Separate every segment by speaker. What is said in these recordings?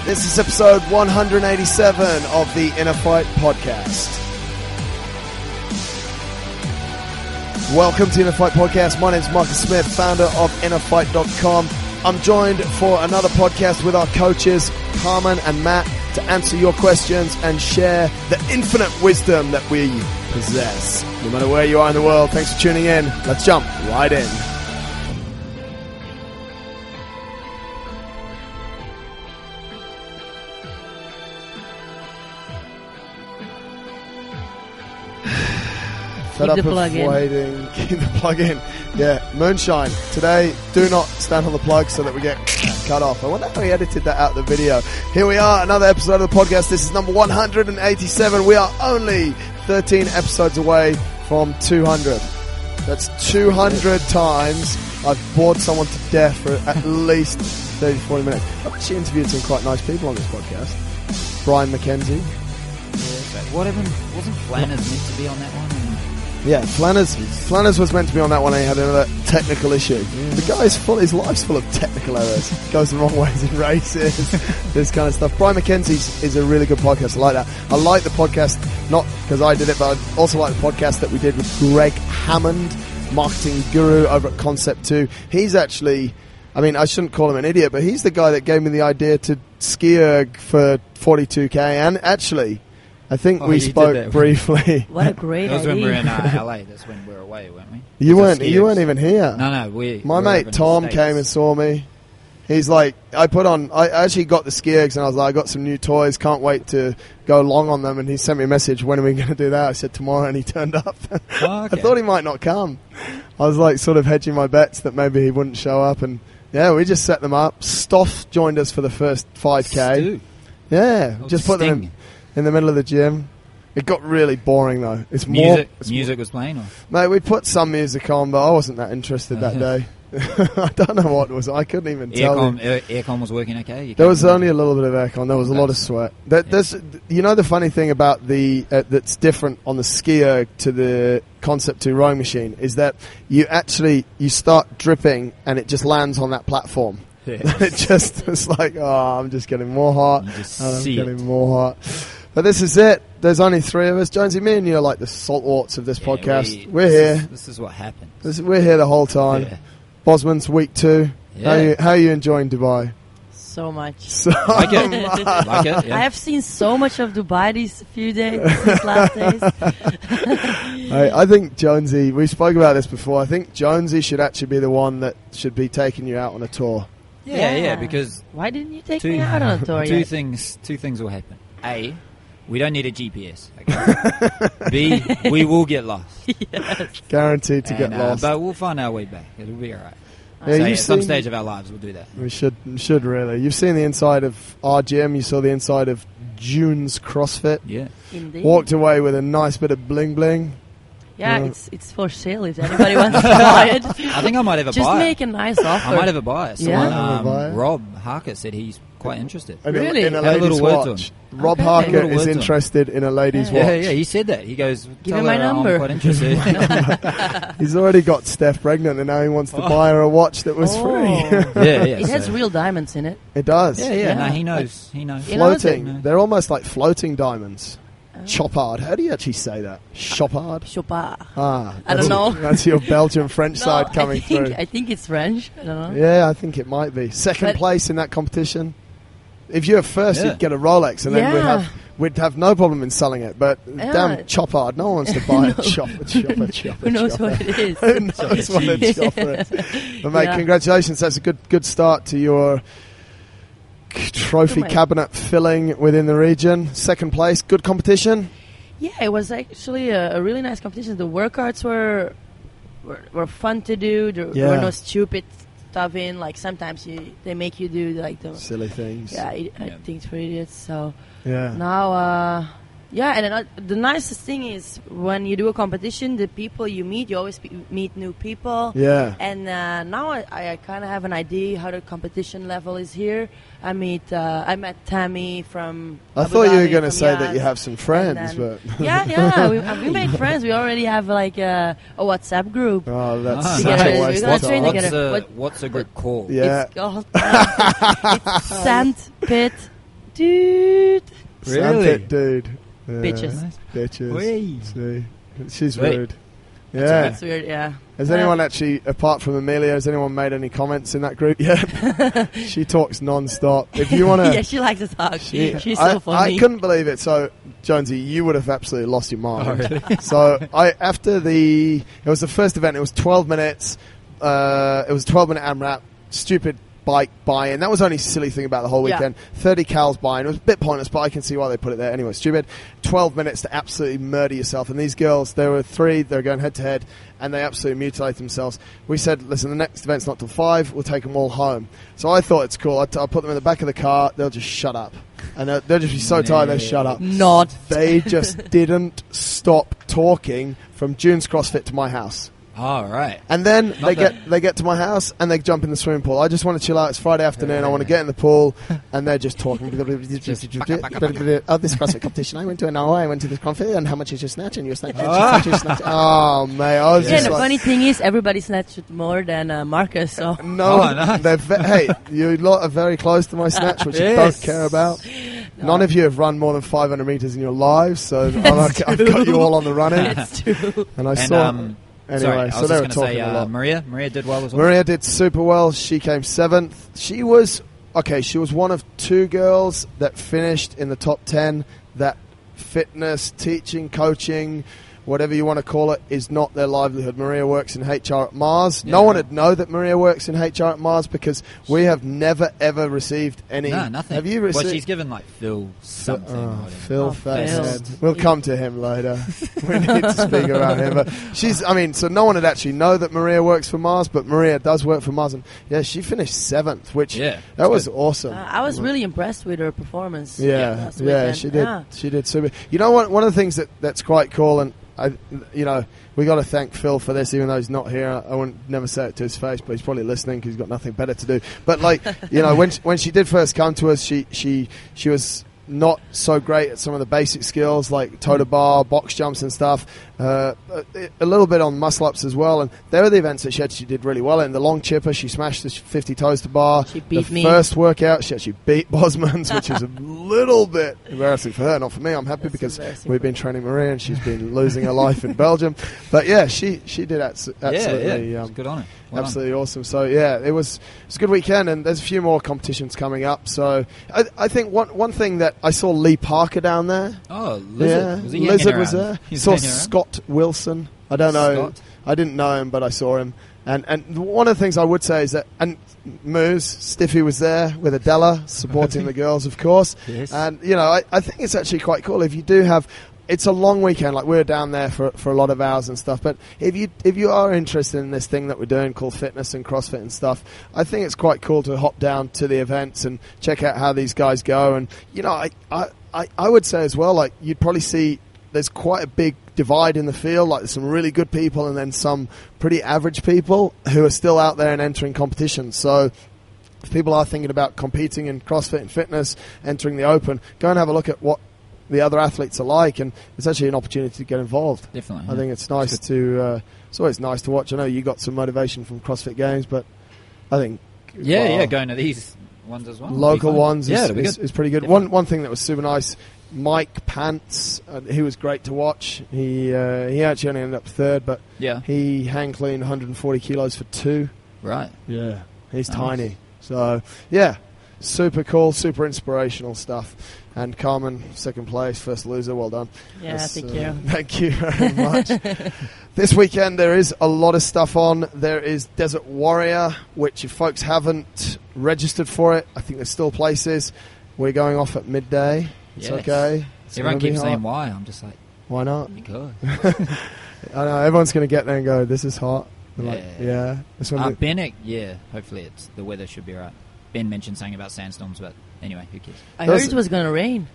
Speaker 1: This is episode 187 of the InnerFight Podcast. Welcome to InnerFight Podcast. My name is Marcus Smith, founder of InnerFight.com. I'm joined for another podcast with our coaches, Carmen and Matt, to answer your questions and share the infinite wisdom that we possess. No matter where you are in the world, thanks for tuning in. Let's jump right in. Fed up of waiting. Keep the plug in. Yeah, moonshine. Today, do not stand on the plug so that we get cut off. I wonder how he edited that out of the video. Here we are, another episode of the podcast. This is number 187. We are only 13 episodes away from 200. That's 200 times I've bored someone to death for at least 30, 40 minutes. I've actually interviewed some quite nice people on this podcast. Brian McKenzie.
Speaker 2: What happened? Wasn't Flanners meant to be on that one?
Speaker 1: Yeah, Flanners was meant to be on that one and he had another technical issue. Yeah. The guy's his life's full of technical errors. Goes the wrong ways in races, this kind of stuff. Brian McKenzie is a really good podcast. I like that. I like the podcast, not because I did it, but I also like the podcast that we did with Greg Hammond, marketing guru over at Concept 2. He's actually, I mean, I shouldn't call him an idiot, but he's the guy that gave me the idea to ski erg for 42k, and actually, I think we spoke briefly.
Speaker 3: What a great idea.
Speaker 2: That was when we were in LA. That's when we were away, weren't we?
Speaker 1: You weren't even here.
Speaker 2: No,
Speaker 1: my mate Tom came and saw me. He's like, I actually got the ski ergs and I was like, I got some new toys, can't wait to go long on them. And he sent me a message, when are we going to do that? I said tomorrow, and he turned up.
Speaker 2: Oh, okay.
Speaker 1: I thought he might not come. I was like sort of hedging my bets that maybe he wouldn't show up, and yeah, we just set them up. Stoff joined us for the first 5k.
Speaker 2: Stu.
Speaker 1: Yeah, just put them in the middle of the gym. It got really boring though.
Speaker 2: Music was playing, or?
Speaker 1: Mate, we put some music on, but I wasn't that interested that day. I don't know what it was. I couldn't even tell.
Speaker 2: Aircon was working okay?
Speaker 1: There was only a little bit of aircon. There was a lot of sweat. You know the funny thing about that's different on the ski erg to the Concept 2 rowing machine is that you start dripping and it just lands on that platform. Yeah. It's like, oh, I'm just getting more hot. I'm getting more hot. But this is it. There's only three of us. Jonesy, me and you are like the saltwarts of this podcast. We're here.
Speaker 2: This is what happens.
Speaker 1: We're here the whole time. Yeah. Bosman's week 2. Yeah. How are you enjoying Dubai?
Speaker 3: So much.
Speaker 2: Like it? Yeah.
Speaker 3: I have seen so much of Dubai these few days, these last days.
Speaker 1: I think Jonesy, we spoke about this before, I think Jonesy should actually be the one that should be taking you out on a tour.
Speaker 2: Yeah, because...
Speaker 3: Why didn't you take me out on a tour
Speaker 2: Two things will happen. A, we don't need a GPS. Okay? B, we will get lost.
Speaker 3: Yes.
Speaker 1: Guaranteed to get lost.
Speaker 2: But we'll find our way back. It'll be all right.
Speaker 1: Yeah,
Speaker 2: at some stage of our lives, we'll do that.
Speaker 1: We should really. You've seen the inside of our gym. You saw the inside of June's CrossFit.
Speaker 2: Yeah.
Speaker 3: Indeed.
Speaker 1: Walked away with a nice bit of bling bling.
Speaker 3: Yeah, it's for sale if anybody wants to buy it.
Speaker 2: I think I might have a buyer.
Speaker 3: Just make a nice offer.
Speaker 2: I might have a buyer.
Speaker 1: Rob
Speaker 2: Harker said he's quite interested.
Speaker 3: Really?
Speaker 1: In a ladies' watch. Rob Harker is interested in a ladies' watch.
Speaker 2: Yeah, he said that. He goes,
Speaker 3: give him my number.
Speaker 2: I'm quite interested.
Speaker 1: He's already got Steph pregnant and now he wants to buy her a watch that was free.
Speaker 3: It has real diamonds in it.
Speaker 1: It does.
Speaker 2: Yeah. No, he knows.
Speaker 1: Floating. They're almost like floating diamonds. Chopard. How do you actually say that? Chopard?
Speaker 3: Chopard.
Speaker 1: I
Speaker 3: don't know.
Speaker 1: That's your Belgian French side coming through.
Speaker 3: I think it's French. I don't know.
Speaker 1: Yeah, I think it might be. Second place in that competition. If you're first, you'd get a Rolex, and then we'd have no problem in selling it. But damn, Chopard, no one wants to buy a chopper.
Speaker 3: Who knows what it is?
Speaker 1: Who knows what a chopper is? But mate, congratulations. That's a good start to your trophy cabinet filling within the region. Second place, good competition.
Speaker 3: Yeah, it was actually a really nice competition. The workouts were fun to do. There were no stupid stuff in. Like sometimes they make you do like the
Speaker 1: silly things.
Speaker 3: Things for idiots. So
Speaker 1: now,
Speaker 3: and the nicest thing is when you do a competition, the people you meet, you always meet new people.
Speaker 1: Yeah.
Speaker 3: And now I kind of have an idea how the competition level is here. I met Tammy from
Speaker 1: I thought you were going to say that you have some friends, but
Speaker 3: we made friends. We already have like a WhatsApp group.
Speaker 1: Oh, that's such a waste of time.
Speaker 2: What's a group called?
Speaker 1: Yeah.
Speaker 3: It's called it's Sandpit dude.
Speaker 2: Really?
Speaker 1: Sandpit dude. Yeah.
Speaker 3: Bitches.
Speaker 2: Nice.
Speaker 1: Bitches.
Speaker 2: Whee.
Speaker 1: See, she's
Speaker 2: Wait.
Speaker 1: rude.
Speaker 2: That's
Speaker 1: Yeah.
Speaker 3: That's weird, yeah.
Speaker 1: Has anyone actually, apart from Amelia, has anyone made any comments in that group yet? She talks non-stop. If you want to...
Speaker 3: Yeah, she likes to talk. She's so funny.
Speaker 1: I couldn't believe it. So, Jonesy, you would have absolutely lost your mind.
Speaker 2: Oh, really?
Speaker 1: So, it was the first event. It was 12 minutes. It was a 12-minute AMRAP. Stupid bike buy-in. That was the only silly thing about the whole weekend. 30 cals buy-in. It was a bit pointless, but I can see why they put it there. Anyway, stupid. 12 minutes to absolutely murder yourself. And these girls, there were 3. They were going head-to-head, and they absolutely mutilate themselves. We said, listen, the next event's not till 5. We'll take them all home. So I thought it's cool. I'll put them in the back of the car. They'll just shut up. And they'll just be so tired they'll shut up.
Speaker 3: Not.
Speaker 1: They just didn't stop talking from June's CrossFit to my house.
Speaker 2: Oh, right.
Speaker 1: And then they get to my house and they jump in the swimming pool. I just want to chill out. It's Friday afternoon. I want to get in the pool, and they're just talking. Oh, this CrossFit competition. I went to I went to this CrossFit, and how much is your snatch? And your snatch. Oh, mate. I was
Speaker 3: Yeah,
Speaker 1: just
Speaker 3: the
Speaker 1: like,
Speaker 3: funny thing is, everybody snatched more than Marcus. So
Speaker 1: no,
Speaker 2: nice.
Speaker 1: hey, you lot are very close to my snatch, which you don't care about.
Speaker 3: No.
Speaker 1: None of you have run more than 500 meters in your lives, so I've got you all on the running.
Speaker 3: it's true.
Speaker 1: And I saw. Anyway,
Speaker 2: sorry, I was
Speaker 1: so
Speaker 2: just
Speaker 1: they were
Speaker 2: going to
Speaker 1: talking
Speaker 2: say,
Speaker 1: a lot.
Speaker 2: Maria did well as well.
Speaker 1: Maria did super well. She came 7th. She was one of 2 girls that finished in the top 10 that fitness, teaching, coaching, whatever you want to call it, is not their livelihood. Maria works in HR at Mars.
Speaker 2: Yeah,
Speaker 1: no one
Speaker 2: right.
Speaker 1: would know that Maria works in HR at Mars because we have never, ever received any...
Speaker 2: No, nothing.
Speaker 1: Have you received...
Speaker 2: Well, she's given, like, Phil something. or whatever.
Speaker 1: Phil Fathead.
Speaker 3: Phil.
Speaker 1: We'll come to him later. We need to speak about him. But so no one would actually know that Maria works for Mars, but Maria does work for Mars. And yeah, she finished 7th, which that was awesome.
Speaker 3: I was really impressed with her performance.
Speaker 1: Yeah,
Speaker 3: last weekend.
Speaker 1: she did. She did super. You know what? One of the things that's quite cool, and we got to thank Phil for this, even though he's not here. I wouldn't never say it to his face, but he's probably listening because he's got nothing better to do. But when she did first come to us, she was not so great at some of the basic skills like toe to bar, box jumps and stuff. A little bit on muscle ups as well, and there are the events that she did really well in. The long chipper, she smashed the 50 toes to bar.
Speaker 3: She beat me.
Speaker 1: First workout, she actually beat Bosman's, which is a little bit embarrassing for her, not for me. I'm happy because we've been training Maria and she's been losing her life in Belgium. But yeah, she did absolutely
Speaker 2: good on it. Well
Speaker 1: absolutely awesome. So yeah, it was a good weekend, and there's a few more competitions coming up. So I think one thing that I saw Lee Parker down there.
Speaker 2: Oh, Lizard.
Speaker 1: Yeah,
Speaker 2: Was he
Speaker 1: Lizard was there.
Speaker 2: He's
Speaker 1: Saw
Speaker 2: hanging around?
Speaker 1: Scott Wilson. I don't know.
Speaker 2: Scott?
Speaker 1: I didn't know him, but I saw him. And one of the things I would say is that, and Moose, Stiffy was there with Adela, supporting the girls, of course.
Speaker 2: Yes.
Speaker 1: And, I think it's actually quite cool if you do have... It's a long weekend, like we're down there for a lot of hours and stuff, but if you are interested in this thing that we're doing called fitness and CrossFit and stuff, I think it's quite cool to hop down to the events and check out how these guys go. And, I would say as well, like, you'd probably see there's quite a big divide in the field. Like, there's some really good people and then some pretty average people who are still out there and entering competitions. So if people are thinking about competing in CrossFit and fitness, entering the Open, go and have a look at what the other athletes are like, and it's actually an opportunity to get involved.
Speaker 2: Definitely.
Speaker 1: I think it's nice it's always nice to watch. I know you got some motivation from CrossFit Games, but I think
Speaker 2: going to these ones as well.
Speaker 1: Local ones
Speaker 2: is
Speaker 1: pretty good. One thing that was super nice, Mike Pants, he was great to watch. He actually only ended up 3rd, but he hang clean 140 kilos for 2.
Speaker 2: Right.
Speaker 1: Yeah, he's
Speaker 2: Nice.
Speaker 1: tiny. So yeah, super cool, super inspirational stuff. And Carmen, 2nd place, first loser. Well done.
Speaker 3: Yeah, thank you.
Speaker 1: Thank you very much. This weekend there is a lot of stuff on. There is Desert Warrior, which if folks haven't registered for it, I think there's still places. We're going off at midday. It's okay.
Speaker 2: Everyone keeps saying why. I'm just like,
Speaker 1: why not?
Speaker 2: because.
Speaker 1: I know, everyone's going to get there and go, this is hot. Yeah.
Speaker 2: Bennett, hopefully the weather should be right. Ben mentioned something about sandstorms, but anyway, who cares?
Speaker 3: I heard it was going to rain.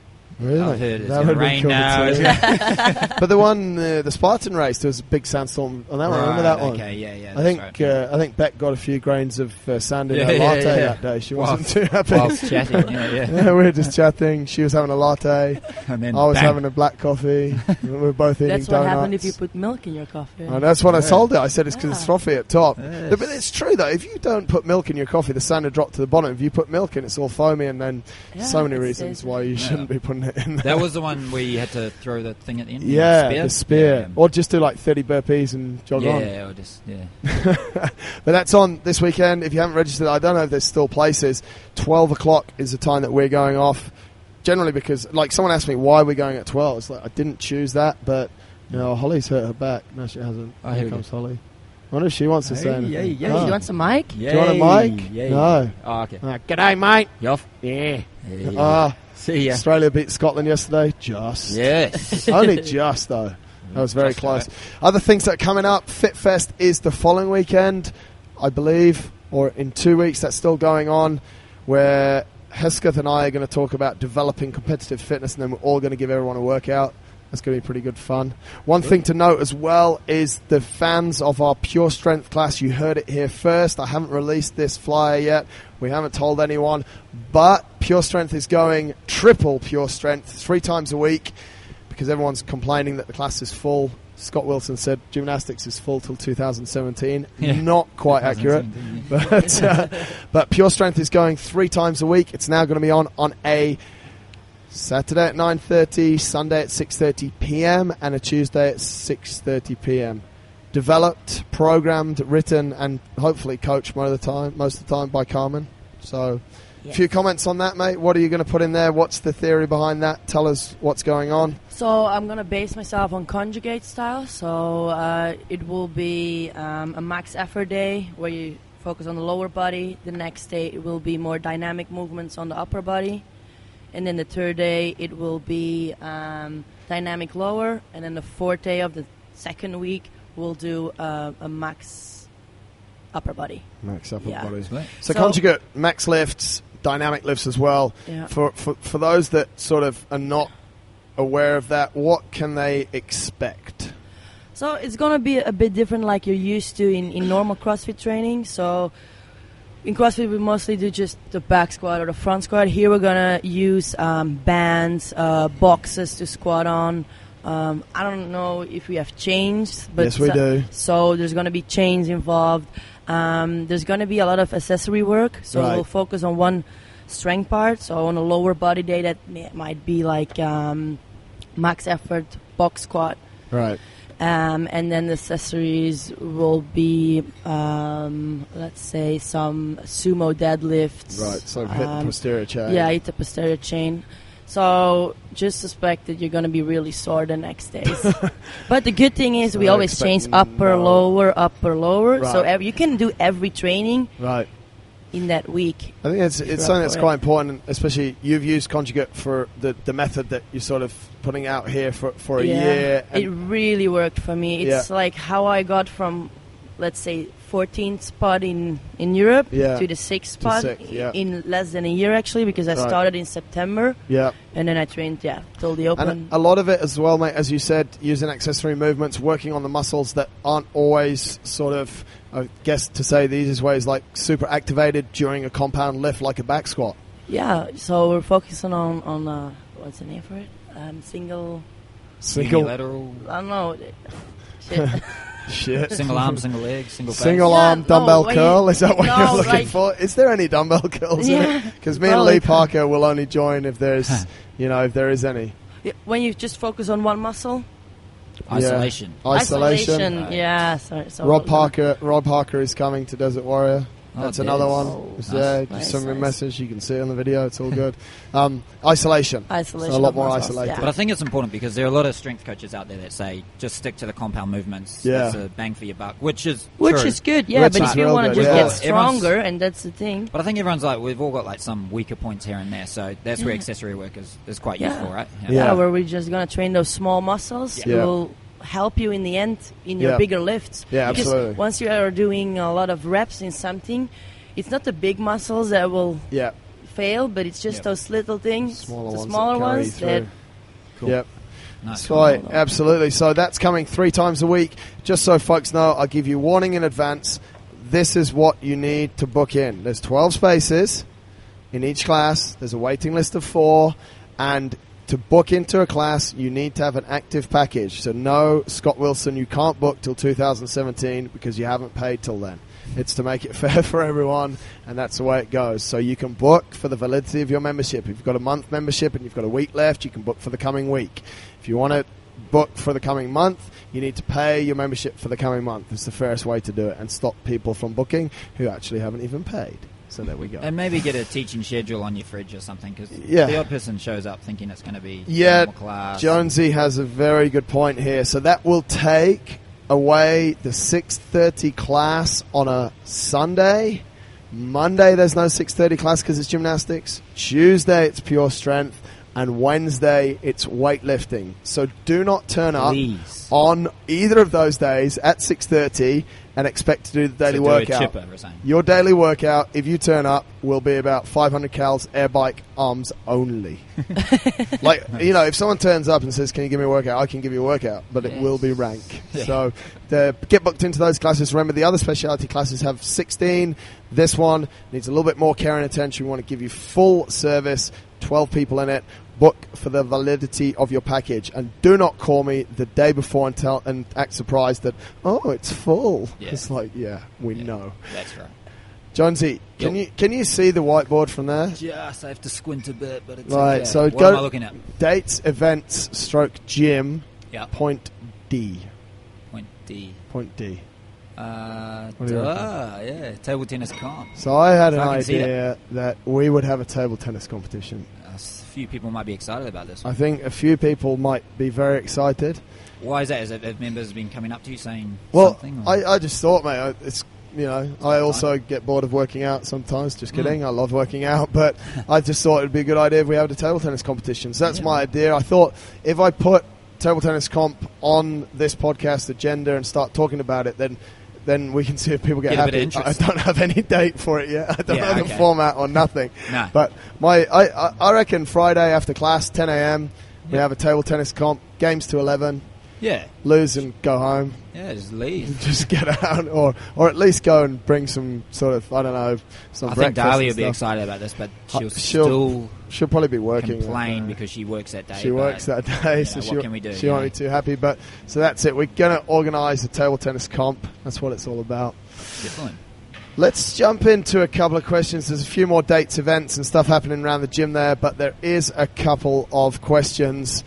Speaker 1: Really?
Speaker 2: I've heard it's
Speaker 1: That
Speaker 2: going to
Speaker 1: would be
Speaker 2: rain
Speaker 1: cool
Speaker 2: now.
Speaker 1: too.
Speaker 2: isn't it?
Speaker 1: But the one, the Spartan race, there was a big sandstorm on that one. Remember that one?
Speaker 2: Okay, yeah.
Speaker 1: I think
Speaker 2: that's right.
Speaker 1: I think Beck got a few grains of sand in her
Speaker 2: Yeah,
Speaker 1: latte
Speaker 2: yeah.
Speaker 1: that day. She
Speaker 2: Whilst-
Speaker 1: wasn't too happy.
Speaker 2: Whilst chatting, yeah.
Speaker 1: Yeah, we were just chatting. She was having a latte.
Speaker 2: And then
Speaker 1: I was
Speaker 2: bang.
Speaker 1: having a black coffee. We were both eating
Speaker 3: That's
Speaker 1: donuts.
Speaker 3: what happened if you put milk in your coffee.
Speaker 1: And that's what I told her. I said it's because it's
Speaker 3: Yeah.
Speaker 1: frothy at top.
Speaker 2: Yes.
Speaker 1: But it's true though. If you don't put milk in your coffee, the sand will drop to the bottom. If you put milk in, it's all foamy, and then
Speaker 3: Yeah,
Speaker 1: so many
Speaker 3: it
Speaker 1: reasons
Speaker 3: stays
Speaker 1: why you shouldn't be putting it in there.
Speaker 2: That was the one where you had to throw the thing at the end?
Speaker 1: Yeah, the spear.
Speaker 2: Yeah.
Speaker 1: Or just do like 30 burpees and jog on.
Speaker 2: Yeah, or just, yeah.
Speaker 1: But that's on this weekend. If you haven't registered, I don't know if there's still places. 12 o'clock is the time that we're going off. Generally because, like, someone asked me why we're going at 12. It's like, I didn't choose that, but, you know, Holly's hurt her back. No, she hasn't.
Speaker 2: Oh,
Speaker 1: Here
Speaker 2: here
Speaker 1: comes Holly. I wonder if she wants to say anything.
Speaker 2: yeah.
Speaker 1: Oh.
Speaker 3: You want some mic?
Speaker 1: Do you want a mic?
Speaker 2: Yay.
Speaker 1: No.
Speaker 2: Oh, okay.
Speaker 1: G'day, mate.
Speaker 2: Yoff.
Speaker 1: Yeah.
Speaker 2: Yeah. See ya.
Speaker 1: Australia beat Scotland yesterday. Just.
Speaker 2: Yes.
Speaker 1: Only just, though. That was very
Speaker 2: Just
Speaker 1: close.
Speaker 2: right.
Speaker 1: Other things that are coming up. FitFest is the following weekend, I believe, or in 2 weeks. That's still going on, where Hesketh and I are going to talk about developing competitive fitness, and then we're all going to give everyone a workout. That's going to be pretty good fun. One thing to note as well is the fans of our Pure Strength class. You heard it here first. I haven't released this flyer yet. We haven't told anyone. But Pure Strength is going triple Pure Strength 3 times a week because everyone's complaining that the class is full. Scott Wilson said gymnastics is full till 2017.
Speaker 2: Yeah.
Speaker 1: Not quite accurate. But Pure Strength is going 3 times a week. It's now going to be on a Saturday at 9:30, Sunday at 6:30 p.m. and a Tuesday at 6:30 p.m. Developed, programmed, written, and hopefully coached most of the time by Carmen. So, a few comments on that, mate. What are you going to put in there? What's the theory behind that? Tell us what's going on.
Speaker 3: So I'm going to base myself on conjugate style. So it will be a max effort day where you focus on the lower body. The next day it will be more dynamic movements on the upper body. And then the third day it will be dynamic lower. And then the fourth day of the second week we'll do a max upper body.
Speaker 1: Max upper body.
Speaker 2: Sweet.
Speaker 1: So conjugate, max lifts, dynamic lifts as well.
Speaker 3: Yeah.
Speaker 1: For those that sort of are not aware of that, what can they expect?
Speaker 3: So it's going to be a bit different like you're used to in normal CrossFit training. So in CrossFit we mostly do just the back squat or the front squat. Here we're going to use bands, boxes to squat on. I don't know if we have chains, but
Speaker 1: yes, we do.
Speaker 3: So there's going to be chains involved. There's going to be a lot of accessory work. So
Speaker 1: Right.
Speaker 3: we'll focus on one strength part. So on a lower body day, that might be like max effort box squat.
Speaker 1: Right.
Speaker 3: And then the accessories will be, let's say, some sumo deadlifts.
Speaker 1: Right. So hit the posterior chain.
Speaker 3: Yeah, hit the posterior chain. So just suspect that you're going to be really sore the next days. But the good thing is
Speaker 1: So
Speaker 3: we always change upper, lower, upper, lower.
Speaker 1: Right.
Speaker 3: So you can do every training
Speaker 1: Right.
Speaker 3: in that week.
Speaker 1: I think it's something that's quite important, especially you've used conjugate for the method that you're sort of putting out here for a year.
Speaker 3: It really worked for me. It's like how I got from, let's say, 14th spot in Europe to the 6th spot in less than a year, actually, because I started in September.
Speaker 1: Yeah.
Speaker 3: And then I trained, till the open.
Speaker 1: And a lot of it as well, mate, as you said, using accessory movements, working on the muscles that aren't always sort of, I guess to say the easiest way is like super activated during a compound lift like a back squat.
Speaker 3: Yeah, so we're focusing on what's the name for it? Single
Speaker 2: lateral.
Speaker 3: I don't know. Shit.
Speaker 1: Shit.
Speaker 2: Single arm, single leg, single face.
Speaker 1: Single arm dumbbell curl, is that what
Speaker 3: no,
Speaker 1: you're looking
Speaker 3: like-
Speaker 1: for? Is there any dumbbell curls in it? Because me and Lee Parker will only join if there's, if there is any.
Speaker 3: Yeah, when you just focus on one muscle.
Speaker 2: Isolation.
Speaker 1: Isolation.
Speaker 2: Right.
Speaker 3: Yeah, sorry. So
Speaker 1: Rob Parker is coming to Desert Warrior. That's another one.
Speaker 3: Oh,
Speaker 1: Just send me a message. You can see it on the video. It's all good. Isolation. So a lot more isolated.
Speaker 2: But I think it's important because there are a lot of strength coaches out there that say just stick to the compound movements.
Speaker 1: Yeah.
Speaker 2: It's a bang for your buck, which is
Speaker 3: good. Yeah,
Speaker 1: Which
Speaker 3: but
Speaker 1: is
Speaker 3: if you
Speaker 1: real
Speaker 3: want to
Speaker 1: good,
Speaker 3: just
Speaker 1: yeah.
Speaker 3: get stronger, and that's the thing.
Speaker 2: But I think everyone's like, we've all got like some weaker points here and there, so that's where accessory work is quite useful, right?
Speaker 3: Yeah, where we're just going to train those small muscles. It will help you in the end in your bigger lifts.
Speaker 1: Yeah,
Speaker 3: because
Speaker 1: absolutely.
Speaker 3: Once you are doing a lot of reps in something, it's not the big muscles that will fail, but it's just those little things,
Speaker 1: Smaller
Speaker 3: the
Speaker 1: ones
Speaker 3: smaller
Speaker 1: that carry
Speaker 3: ones
Speaker 1: through.
Speaker 3: that.
Speaker 2: Cool.
Speaker 1: Yep.
Speaker 2: Nice.
Speaker 1: Right, absolutely. So that's coming 3 times a week. Just so folks know, I'll give you warning in advance. This is what you need to book in. There's 12 spaces in each class. There's a waiting list of 4. And to book into a class, you need to have an active package. So no, Scott Wilson, you can't book till 2017 because you haven't paid till then. It's to make it fair for everyone, and that's the way it goes. So you can book for the validity of your membership. If you've got a month membership and you've got a week left, you can book for the coming week. If you want to book for the coming month, you need to pay your membership for the coming month. It's the fairest way to do it and stop people from booking who actually haven't even paid. So there we go.
Speaker 2: And maybe get a teaching schedule on your fridge or something, because
Speaker 1: Yeah.
Speaker 2: the odd person shows up thinking it's going to be
Speaker 1: Yeah,
Speaker 2: normal class.
Speaker 1: Jonesy has a very good point here. So that will take away the 6:30 class on a Sunday. Monday there's no 6:30 class because it's gymnastics. Tuesday it's pure strength. And Wednesday it's weightlifting. So do not turn up on either of those days at 6:30 and expect to do the daily workout.
Speaker 2: A chipper or something.
Speaker 1: Your daily workout, if you turn up, will be about 500 cals, air bike, arms only. Like, you know, if someone turns up and says, can you give me a workout? I can give you a workout, but it will be rank.
Speaker 2: Yeah.
Speaker 1: So get booked into those classes. Remember, the other specialty classes have 16. This one needs a little bit more care and attention. We want to give you full service, 12 people in it. Book for the validity of your package, and do not call me the day before and act surprised that, oh, it's full.
Speaker 2: Yeah.
Speaker 1: It's like, we know.
Speaker 2: That's right.
Speaker 1: Jonesy, can you see the whiteboard from there?
Speaker 2: Just I have to squint a bit, but it's
Speaker 1: Right,
Speaker 2: okay.
Speaker 1: so
Speaker 2: What
Speaker 1: go
Speaker 2: am I looking at?
Speaker 1: dates, events, /gym,
Speaker 2: Yeah.
Speaker 1: point D.
Speaker 2: Point D.
Speaker 1: Point D.
Speaker 2: What
Speaker 1: do you
Speaker 2: yeah, table tennis comp.
Speaker 1: So I had an
Speaker 2: So I can see
Speaker 1: idea that we would have a table tennis competition.
Speaker 2: A few people might be excited about this.
Speaker 1: I think a few people might be very excited.
Speaker 2: Why is that? Is it that members been coming up to you saying
Speaker 1: Well,
Speaker 2: something? Or?
Speaker 1: I just thought, mate, it's, you know, I also get bored of working out sometimes. Just kidding. I love working out, but I just thought it'd be a good idea if we had a table tennis competition. So that's my idea. I thought if I put table tennis comp on this podcast agenda and start talking about it, then we can see if people get
Speaker 2: a bit
Speaker 1: happy.
Speaker 2: of interest.
Speaker 1: I don't have any date for it yet. I don't have a format or nothing.
Speaker 2: No.
Speaker 1: But I reckon Friday after class, 10 a.m., we have a table tennis comp, games to 11.
Speaker 2: Yeah.
Speaker 1: Lose and go home.
Speaker 2: Yeah, just leave.
Speaker 1: Just get out, or at least go and bring some sort of, I don't know, some
Speaker 2: I think
Speaker 1: breakfast.
Speaker 2: Dahlia
Speaker 1: and
Speaker 2: will be
Speaker 1: stuff.
Speaker 2: excited about this, but
Speaker 1: She'll probably be working.
Speaker 2: complain because she works that day.
Speaker 1: She works that day, so
Speaker 2: what can we do?
Speaker 1: She won't be too happy. But so that's it. We're going to organise a table tennis comp. That's what it's all about.
Speaker 2: Definitely.
Speaker 1: Let's jump into a couple of questions. There's a few more dates, events, and stuff happening around the gym there, but there is a couple of questions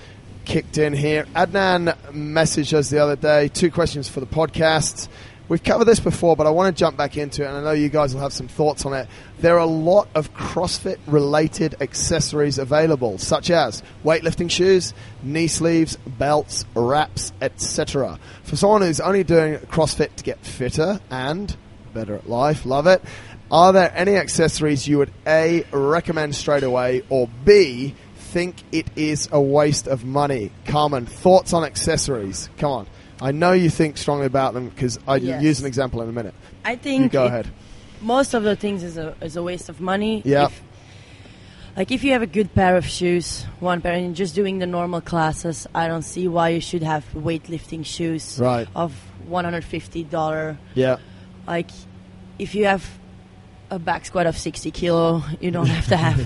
Speaker 1: kicked in here. Adnan messaged us the other day, 2 questions for the podcast. We've covered this before, but I want to jump back into it, and I know you guys will have some thoughts on it. There are a lot of CrossFit-related accessories available, such as weightlifting shoes, knee sleeves, belts, wraps, etc. For someone who's only doing CrossFit to get fitter and better at life, love it, are there any accessories you would A, recommend straight away, or B, think it is a waste of money? Carmen, thoughts on accessories? Come on. I know you think strongly about them because I'll use an example in a minute.
Speaker 3: I think
Speaker 1: go ahead.
Speaker 3: Most of the things is a waste of money.
Speaker 1: Yeah.
Speaker 3: If you have a good pair of shoes, one pair, and just doing the normal classes, I don't see why you should have weightlifting shoes of $150.
Speaker 1: Yeah.
Speaker 3: Like, if you have a back squat of 60 kilo, you don't have to have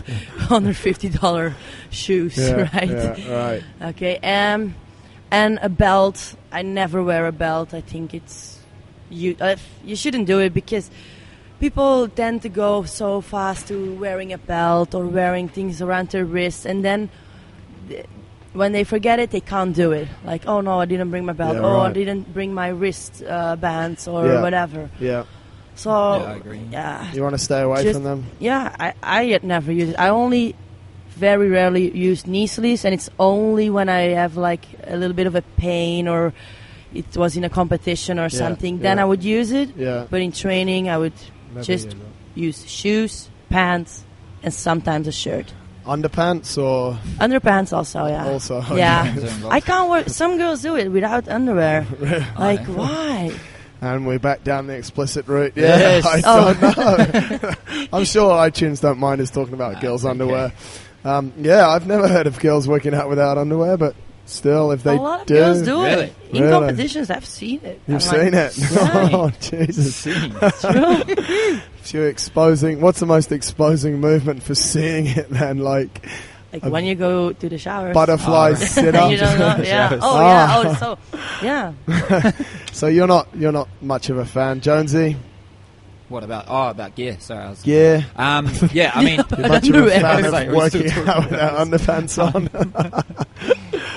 Speaker 3: $150 shoes, right?
Speaker 1: Yeah, right.
Speaker 3: Okay, and a belt. I never wear a belt. I think it's you shouldn't do it because people tend to go so fast to wearing a belt or wearing things around their wrists, and then when they forget it, they can't do it. Like, oh no, I didn't bring my belt. I didn't bring my wrist bands or whatever.
Speaker 1: Yeah.
Speaker 3: So
Speaker 2: I agree.
Speaker 3: Yeah.
Speaker 1: You want to stay away from them?
Speaker 3: Yeah, I yet never use it. I only very rarely use knee sleeves, and it's only when I have like a little bit of a pain or it was in a competition or something, then I would use it.
Speaker 1: Yeah.
Speaker 3: But in training, I would just use shoes, pants, and sometimes a shirt.
Speaker 1: Underpants or
Speaker 3: underpants also, yeah.
Speaker 1: Also,
Speaker 3: yeah. I can't wear. Some girls do it without underwear. Like, why?
Speaker 1: And we're back down the explicit route.
Speaker 2: Yes.
Speaker 1: I don't know. I'm sure iTunes don't mind us talking about girls' underwear. I've never heard of girls working out without underwear, but still, if they
Speaker 3: a lot of
Speaker 1: do...
Speaker 3: girls do
Speaker 2: Really?
Speaker 3: it. In
Speaker 1: Really?
Speaker 3: competitions, I've seen it.
Speaker 1: You've
Speaker 3: I'm
Speaker 1: seen it?
Speaker 3: Yeah.
Speaker 1: Oh, Jesus.
Speaker 2: It's
Speaker 1: You're exposing... What's the most exposing movement for seeing it, then? Like
Speaker 3: when you go to the shower.
Speaker 1: butterfly sit-ups?
Speaker 3: You don't know. Yeah.
Speaker 2: Showers.
Speaker 3: Oh, yeah. Oh, so... Yeah.
Speaker 1: So you're not much of a fan, Jonesy?
Speaker 2: What about gear? Sorry, I was...
Speaker 1: Yeah.
Speaker 2: Yeah, I mean...
Speaker 1: You're much of a
Speaker 3: Underwear.
Speaker 1: fan
Speaker 2: Like,
Speaker 1: of
Speaker 2: we're still
Speaker 1: working
Speaker 2: talking
Speaker 1: out without underpants on?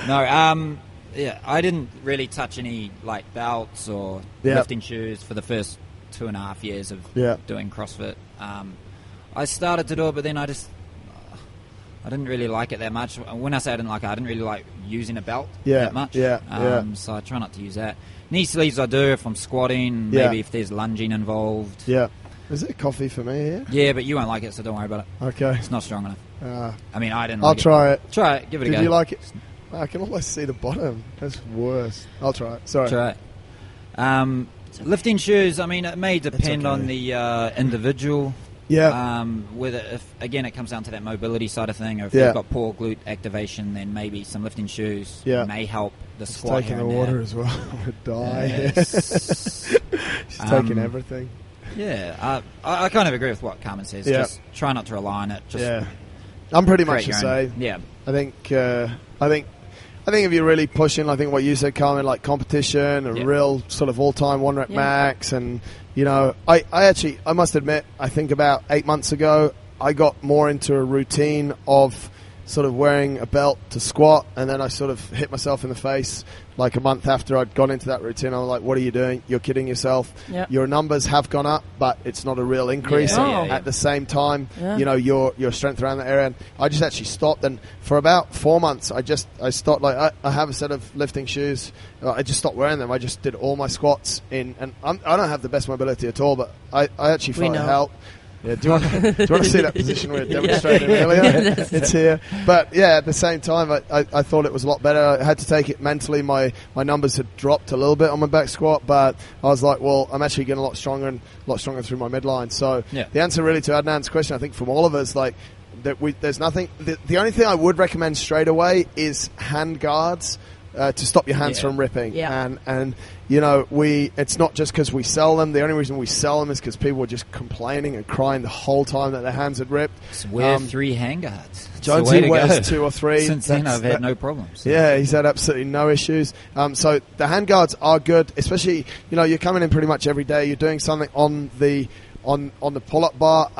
Speaker 2: No, yeah, I didn't really touch any like belts or
Speaker 1: Yeah.
Speaker 2: lifting shoes for the first 2.5 years of
Speaker 1: Yeah.
Speaker 2: doing CrossFit. I started to do it, but then I didn't really like it that much. When I say I didn't like it, I didn't really like using a belt that much.
Speaker 1: Yeah.
Speaker 2: So I try not to use that. Knee sleeves I do if I'm squatting,
Speaker 1: Yeah.
Speaker 2: maybe if there's lunging involved.
Speaker 1: Yeah. Is it coffee for me here?
Speaker 2: Yeah, but you won't like it, so don't worry about it.
Speaker 1: Okay.
Speaker 2: It's not strong enough. I mean, I didn't
Speaker 1: I'll
Speaker 2: like
Speaker 1: try it.
Speaker 2: it. Try it. Give it a go.
Speaker 1: Did you like it? I can almost see the bottom. That's worse. I'll try it. Sorry.
Speaker 2: Try it. Lifting shoes, I mean, it may depend
Speaker 1: okay.
Speaker 2: on the individual.
Speaker 1: Yeah.
Speaker 2: Whether, if again, it comes down to that mobility side of thing, or if
Speaker 1: Yeah.
Speaker 2: you've got poor glute activation, then maybe some lifting shoes
Speaker 1: Yeah.
Speaker 2: may help the
Speaker 1: She's
Speaker 2: squat
Speaker 1: taking
Speaker 2: here
Speaker 1: the
Speaker 2: and
Speaker 1: water
Speaker 2: there.
Speaker 1: as well. I would die.
Speaker 2: Yes.
Speaker 1: She's taking everything.
Speaker 2: Yeah, I kind of agree with what Carmen says.
Speaker 1: Yeah.
Speaker 2: Just try not to rely on it. Just
Speaker 1: Yeah. I'm pretty much
Speaker 2: create
Speaker 1: the
Speaker 2: your own.
Speaker 1: same.
Speaker 2: Yeah.
Speaker 1: I think if you're really pushing, I think what you said, Carmen, like competition, a
Speaker 2: Yeah.
Speaker 1: real sort of all-time 1 rep
Speaker 3: Yeah.
Speaker 1: max, and I must admit, I think about 8 months ago, I got more into a routine of sort of wearing a belt to squat, and then I sort of hit myself in the face like a month after I'd gone into that routine. I was like, what are you doing? You're kidding yourself.
Speaker 3: Yeah.
Speaker 1: Your numbers have gone up, but it's not a real increase.
Speaker 2: Yeah.
Speaker 1: At the same time,
Speaker 3: Yeah.
Speaker 1: your strength around that area. And I just actually stopped, and for about 4 months, I stopped. Like I have a set of lifting shoes. I just stopped wearing them. I just did all my squats in, and I don't have the best mobility at all, but I actually felt it helped. Yeah, do you want to see that position we were demonstrating earlier? It's here. But yeah, at the same time, I thought it was a lot better. I had to take it mentally. My numbers had dropped a little bit on my back squat, but I was like, well, I'm actually getting a lot stronger through my midline. So the answer really to Adnan's question, I think from all of us, like that there's nothing. The only thing I would recommend straight away is hand guards. To stop your hands from ripping.
Speaker 3: Yeah.
Speaker 1: And it's not just because we sell them. The only reason we sell them is because people were just complaining and crying the whole time that their hands had ripped.
Speaker 2: Just wear 3 hand guards.
Speaker 1: Jonesy wears 2 or 3.
Speaker 2: Since then, I've had no problems.
Speaker 1: Yeah, he's had absolutely no issues. So the hand guards are good, especially you're coming in pretty much every day. You're doing something on the pull-up bar.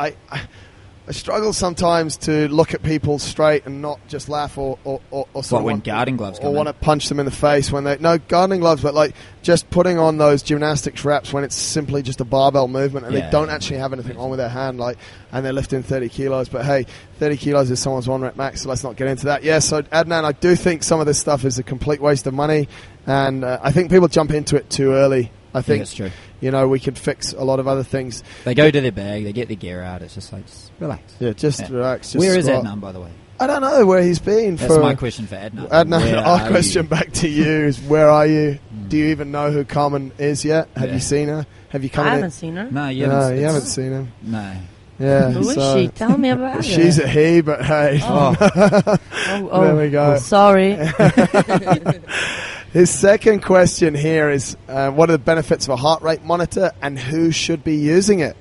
Speaker 1: I struggle sometimes to look at people straight and not just laugh or
Speaker 2: when guarding gloves come
Speaker 1: or
Speaker 2: in?
Speaker 1: want to punch them in the face when guarding gloves, but like just putting on those gymnastics reps when it's simply just a barbell movement and they don't actually have anything on with their hand, and they're lifting 30 kilos. But hey, 30 kilos is someone's 1 rep max, so let's not get into that. Yeah, so Adnan, I do think some of this stuff is a complete waste of money, and I think people jump into it too early. I think
Speaker 2: that's true.
Speaker 1: We could fix a lot of other things.
Speaker 2: They go to their bag, they get their gear out. It's just like, just relax.
Speaker 1: Yeah, just relax. Just
Speaker 2: Where is
Speaker 1: squat.
Speaker 2: Adnan, by the way?
Speaker 1: I don't know where he's been.
Speaker 2: That's my question for Adnan.
Speaker 1: Adnan, our question back to you is, where are you? Do you even know who Carmen is yet? Have you seen her? Have you come in?
Speaker 3: I haven't seen her.
Speaker 2: No, you
Speaker 1: haven't seen him.
Speaker 2: No.
Speaker 1: Yeah.
Speaker 3: Who is she? Tell me about her.
Speaker 1: She's a he, but hey. There we go.
Speaker 3: Sorry.
Speaker 1: His second question here is, what are the benefits of a heart rate monitor and who should be using it?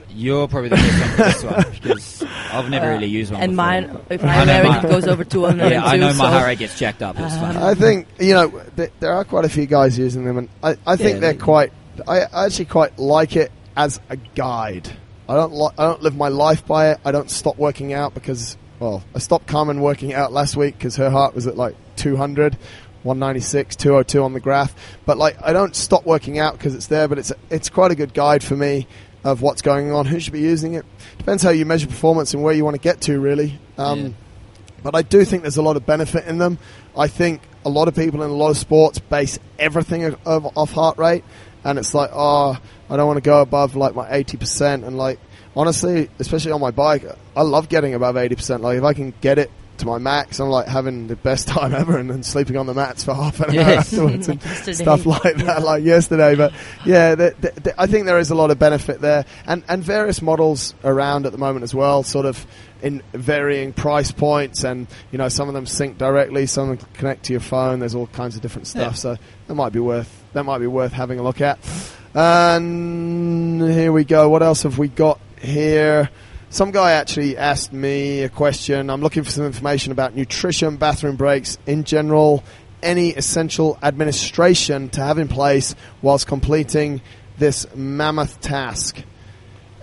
Speaker 2: You're probably the best one for this one because I've never really used one
Speaker 3: And
Speaker 2: before.
Speaker 3: mine, if I wear it, it goes over 200.
Speaker 2: Yeah, I know my heart rate gets jacked up. It's fine.
Speaker 1: I think, there are quite a few guys using them, and I think they're quite... I actually quite like it as a guide. I don't live my life by it. I don't stop working out because... Well, I stopped Carmen working out last week because her heart was at like 200, 196, 202 on the graph. But I don't stop working out because it's there. But it's quite a good guide for me of what's going on, who should be using it. Depends how you measure performance and where you want to get to, really. But I do think there's a lot of benefit in them. I think a lot of people in a lot of sports base everything off heart rate, and it's like, I don't want to go above my 80%, and honestly, especially on my bike, I love getting above 80%. If I can get it to my max. I'm like having the best time ever, and then sleeping on the mats for half an hour afterwards and stuff like that, like yesterday. But yeah, I think there is a lot of benefit there, and various models around at the moment as well, sort of in varying price points, and you know, some of them sync directly, some of them connect to your phone. There's all kinds of different stuff, so that might be worth having a look at. And here we go. What else have we got here? Some guy actually asked me a question. I'm looking for some information about nutrition, bathroom breaks in general, any essential administration to have in place whilst completing this mammoth task.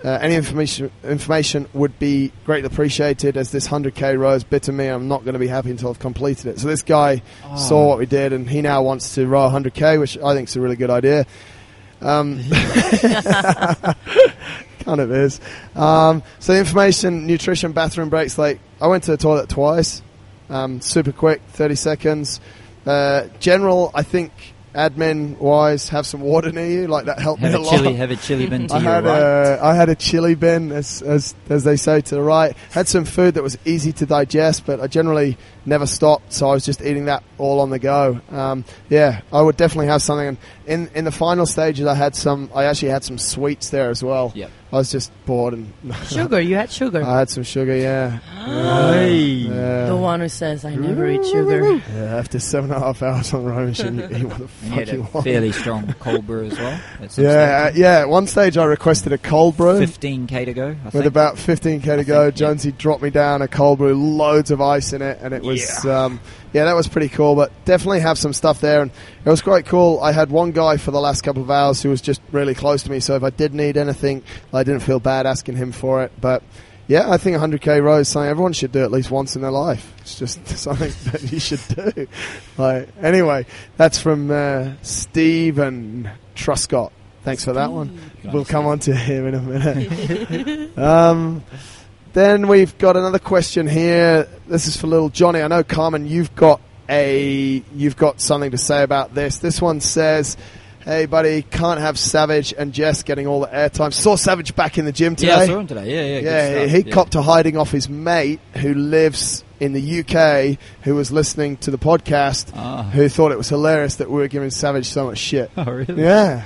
Speaker 1: Any information would be greatly appreciated, as this 100k row is bit of me. I'm not going to be happy until I've completed it. So this guy saw what we did, and he now wants to row 100k, which I think is a really good idea. Kind of is. So the information, nutrition, bathroom breaks, like I went to the toilet twice, super quick, 30 seconds. General, I think, admin wise, have some water near you, like that helped me a lot.
Speaker 2: Have a chili bin to your right.
Speaker 1: I had a chili bin, as they say, to the right. Had some food that was easy to digest, but I generally never stopped, so I was just eating that all on the go. I would definitely have something. And in the final stages, I actually had some sweets there as well.
Speaker 2: Yep.
Speaker 1: I was just bored. And
Speaker 3: Sugar, you had sugar.
Speaker 1: I had some sugar, yeah.
Speaker 3: The one who says, I never eat sugar.
Speaker 1: Yeah, after 7.5 hours on the rowing machine, you eat what the fuck you want.
Speaker 2: Fairly strong cold brew as well.
Speaker 1: At one stage I requested a cold brew.
Speaker 2: 15k to go, I think.
Speaker 1: With about 15k to go, Jonesy dropped me down a cold brew, loads of ice in it, and it was, that was pretty cool. But definitely have some stuff there, and it was quite cool. I had one guy for the last couple of hours who was just really close to me, so if I did need anything, I didn't feel bad asking him for it. But yeah, I think 100k row is something everyone should do at least once in their life. It's just something that you should do. Anyway, that's from Stephen Truscott. Thanks for that one. We'll come on to him in a minute. Then we've got another question here. This is for little Johnny. I know, Carmen, you've got something to say about this. This one says, hey, buddy, can't have Savage and Jess getting all the airtime. Saw Savage back in the gym today.
Speaker 2: Yeah, I saw him today. Yeah,
Speaker 1: he copped to hiding off his mate who lives in the UK, who was listening to the podcast, who thought it was hilarious that we were giving Savage so much shit.
Speaker 2: Oh, really?
Speaker 1: Yeah.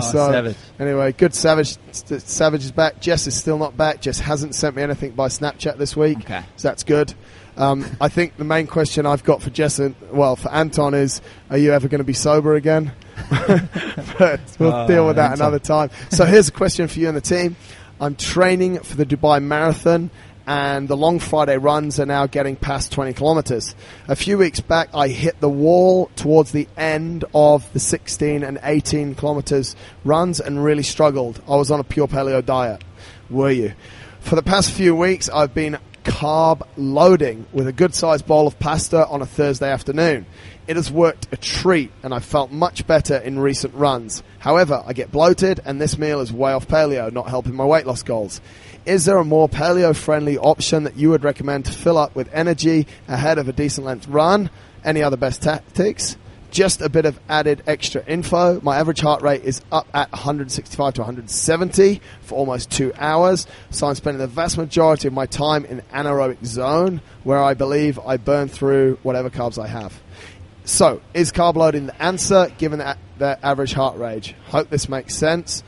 Speaker 2: So
Speaker 1: Savage. Anyway, good. Savage is back. Jess is still not back. Jess hasn't sent me anything by Snapchat this week, so that's good. I think the main question I've got for Jess, for Anton, is, are you ever going to be sober again? But we'll deal with that another time. So here's a question for you and the team. I'm training for the Dubai Marathon, and the long Friday runs are now getting past 20 kilometers. A few weeks back, I hit the wall towards the end of the 16 and 18 kilometers runs and really struggled. I was on a pure paleo diet. Were you? For the past few weeks, I've been carb loading with a good-sized bowl of pasta on a Thursday afternoon. It has worked a treat, and I've felt much better in recent runs. However, I get bloated, and this meal is way off paleo, not helping my weight loss goals. Is there a more paleo-friendly option that you would recommend to fill up with energy ahead of a decent-length run? Any other best tactics? Just a bit of added extra info. My average heart rate is up at 165 to 170 for almost 2 hours. So I'm spending the vast majority of my time in anaerobic zone, where I believe I burn through whatever carbs I have. So, is carb loading the answer, given the average heart rate? Hope this makes sense.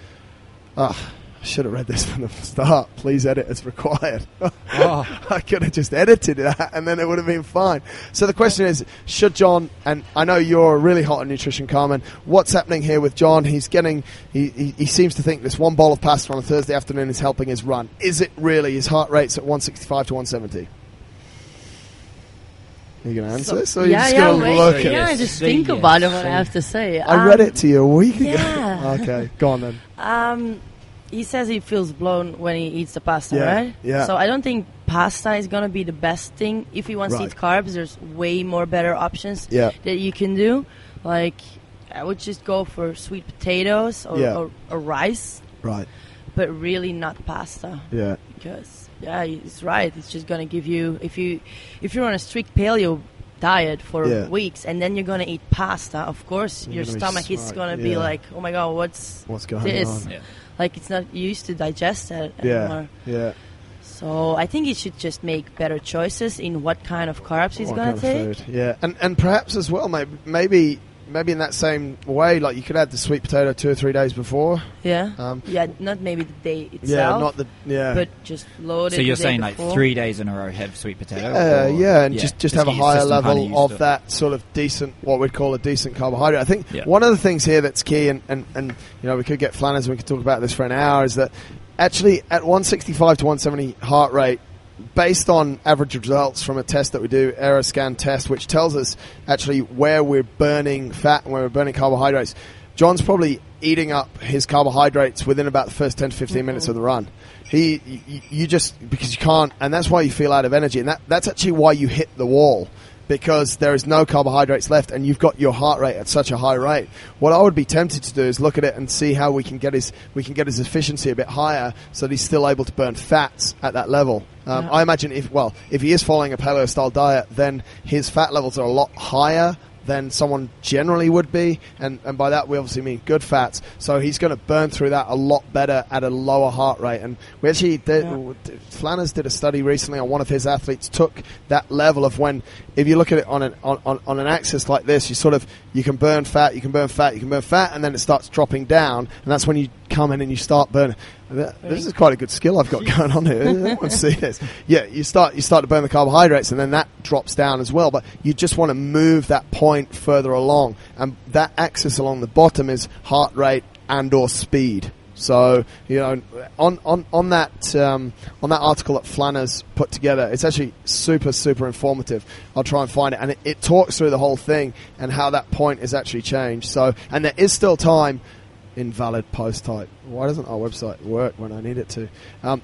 Speaker 1: I should have read this from the start. Please edit as required. I could have just edited that and then it would have been fine. So the question is, should John, and I know you're really hot on nutrition, Carmen, what's happening here with John? He seems to think this one bowl of pasta on a Thursday afternoon is helping his run. Is it really? His heart rate's at 165 to 170. Are you going to answer this? Or are you just going to look at it?
Speaker 3: I just think about it, what I have to say.
Speaker 1: I read it to you a week ago.
Speaker 3: Yeah.
Speaker 1: Okay, go on then.
Speaker 3: He says he feels blown when he eats the pasta, right?
Speaker 1: Yeah.
Speaker 3: So I don't think pasta is going to be the best thing. If he wants to eat carbs, there's way more better options that you can do. Like, I would just go for sweet potatoes or rice.
Speaker 1: Right.
Speaker 3: But really not pasta.
Speaker 1: Yeah.
Speaker 3: Because, he's right. It's just going to give you, if you're on a strict paleo diet for weeks and then you're going to eat pasta, of course your stomach is going to be like, oh my God, what's
Speaker 1: going
Speaker 3: this?
Speaker 1: on? Yeah.
Speaker 3: Like, it's not used to digest it anymore.
Speaker 1: Yeah.
Speaker 3: So I think he should just make better choices in what kind of carbs he's going to take.
Speaker 1: Food. Yeah, and perhaps as well, maybe in that same way, like you could add the sweet potato 2 or 3 days before.
Speaker 3: Yeah. Not maybe the day itself. But just load it.
Speaker 2: So you're
Speaker 3: the day
Speaker 2: saying
Speaker 3: before.
Speaker 2: like 3 days in a row have sweet potato?
Speaker 1: And just have a higher level of
Speaker 2: that.
Speaker 1: that sort of decent, what we'd call a decent carbohydrate. I think one of the things here that's key, and we could get Flanners and we could talk about this for an hour, is that actually at 165 to 170 heart rate, based on average results from a test that we do, Aeroscan test, which tells us actually where we're burning fat and where we're burning carbohydrates, John's probably eating up his carbohydrates within about the first 10 to 15 minutes of the run. You just, because you can't, and that's why you feel out of energy, and that's actually why you hit the wall, because there is no carbohydrates left and you've got your heart rate at such a high rate. What I would be tempted to do is look at it and see how we can get his efficiency a bit higher so that he's still able to burn fats at that level. I imagine if he is following a paleo style diet, then his fat levels are a lot higher than someone generally would be, and by that we obviously mean good fats, so he's going to burn through that a lot better at a lower heart rate. And we actually Flanners did a study recently on one of his athletes, took that level of when, if you look at it on an axis like this, you can burn fat, and then it starts dropping down, and that's when you come in and you start burning. This is quite a good skill I've got going on here. I want to see this. Yeah, you start to burn the carbohydrates, and then that drops down as well. But you just want to move that point further along, and that axis along the bottom is heart rate and/or speed. So on that article that Flanners put together, it's actually super, super informative. I'll try and find it, and it talks through the whole thing and how that point is actually changed. So, and there is still time. Invalid post type. Why doesn't our website work when I need it to?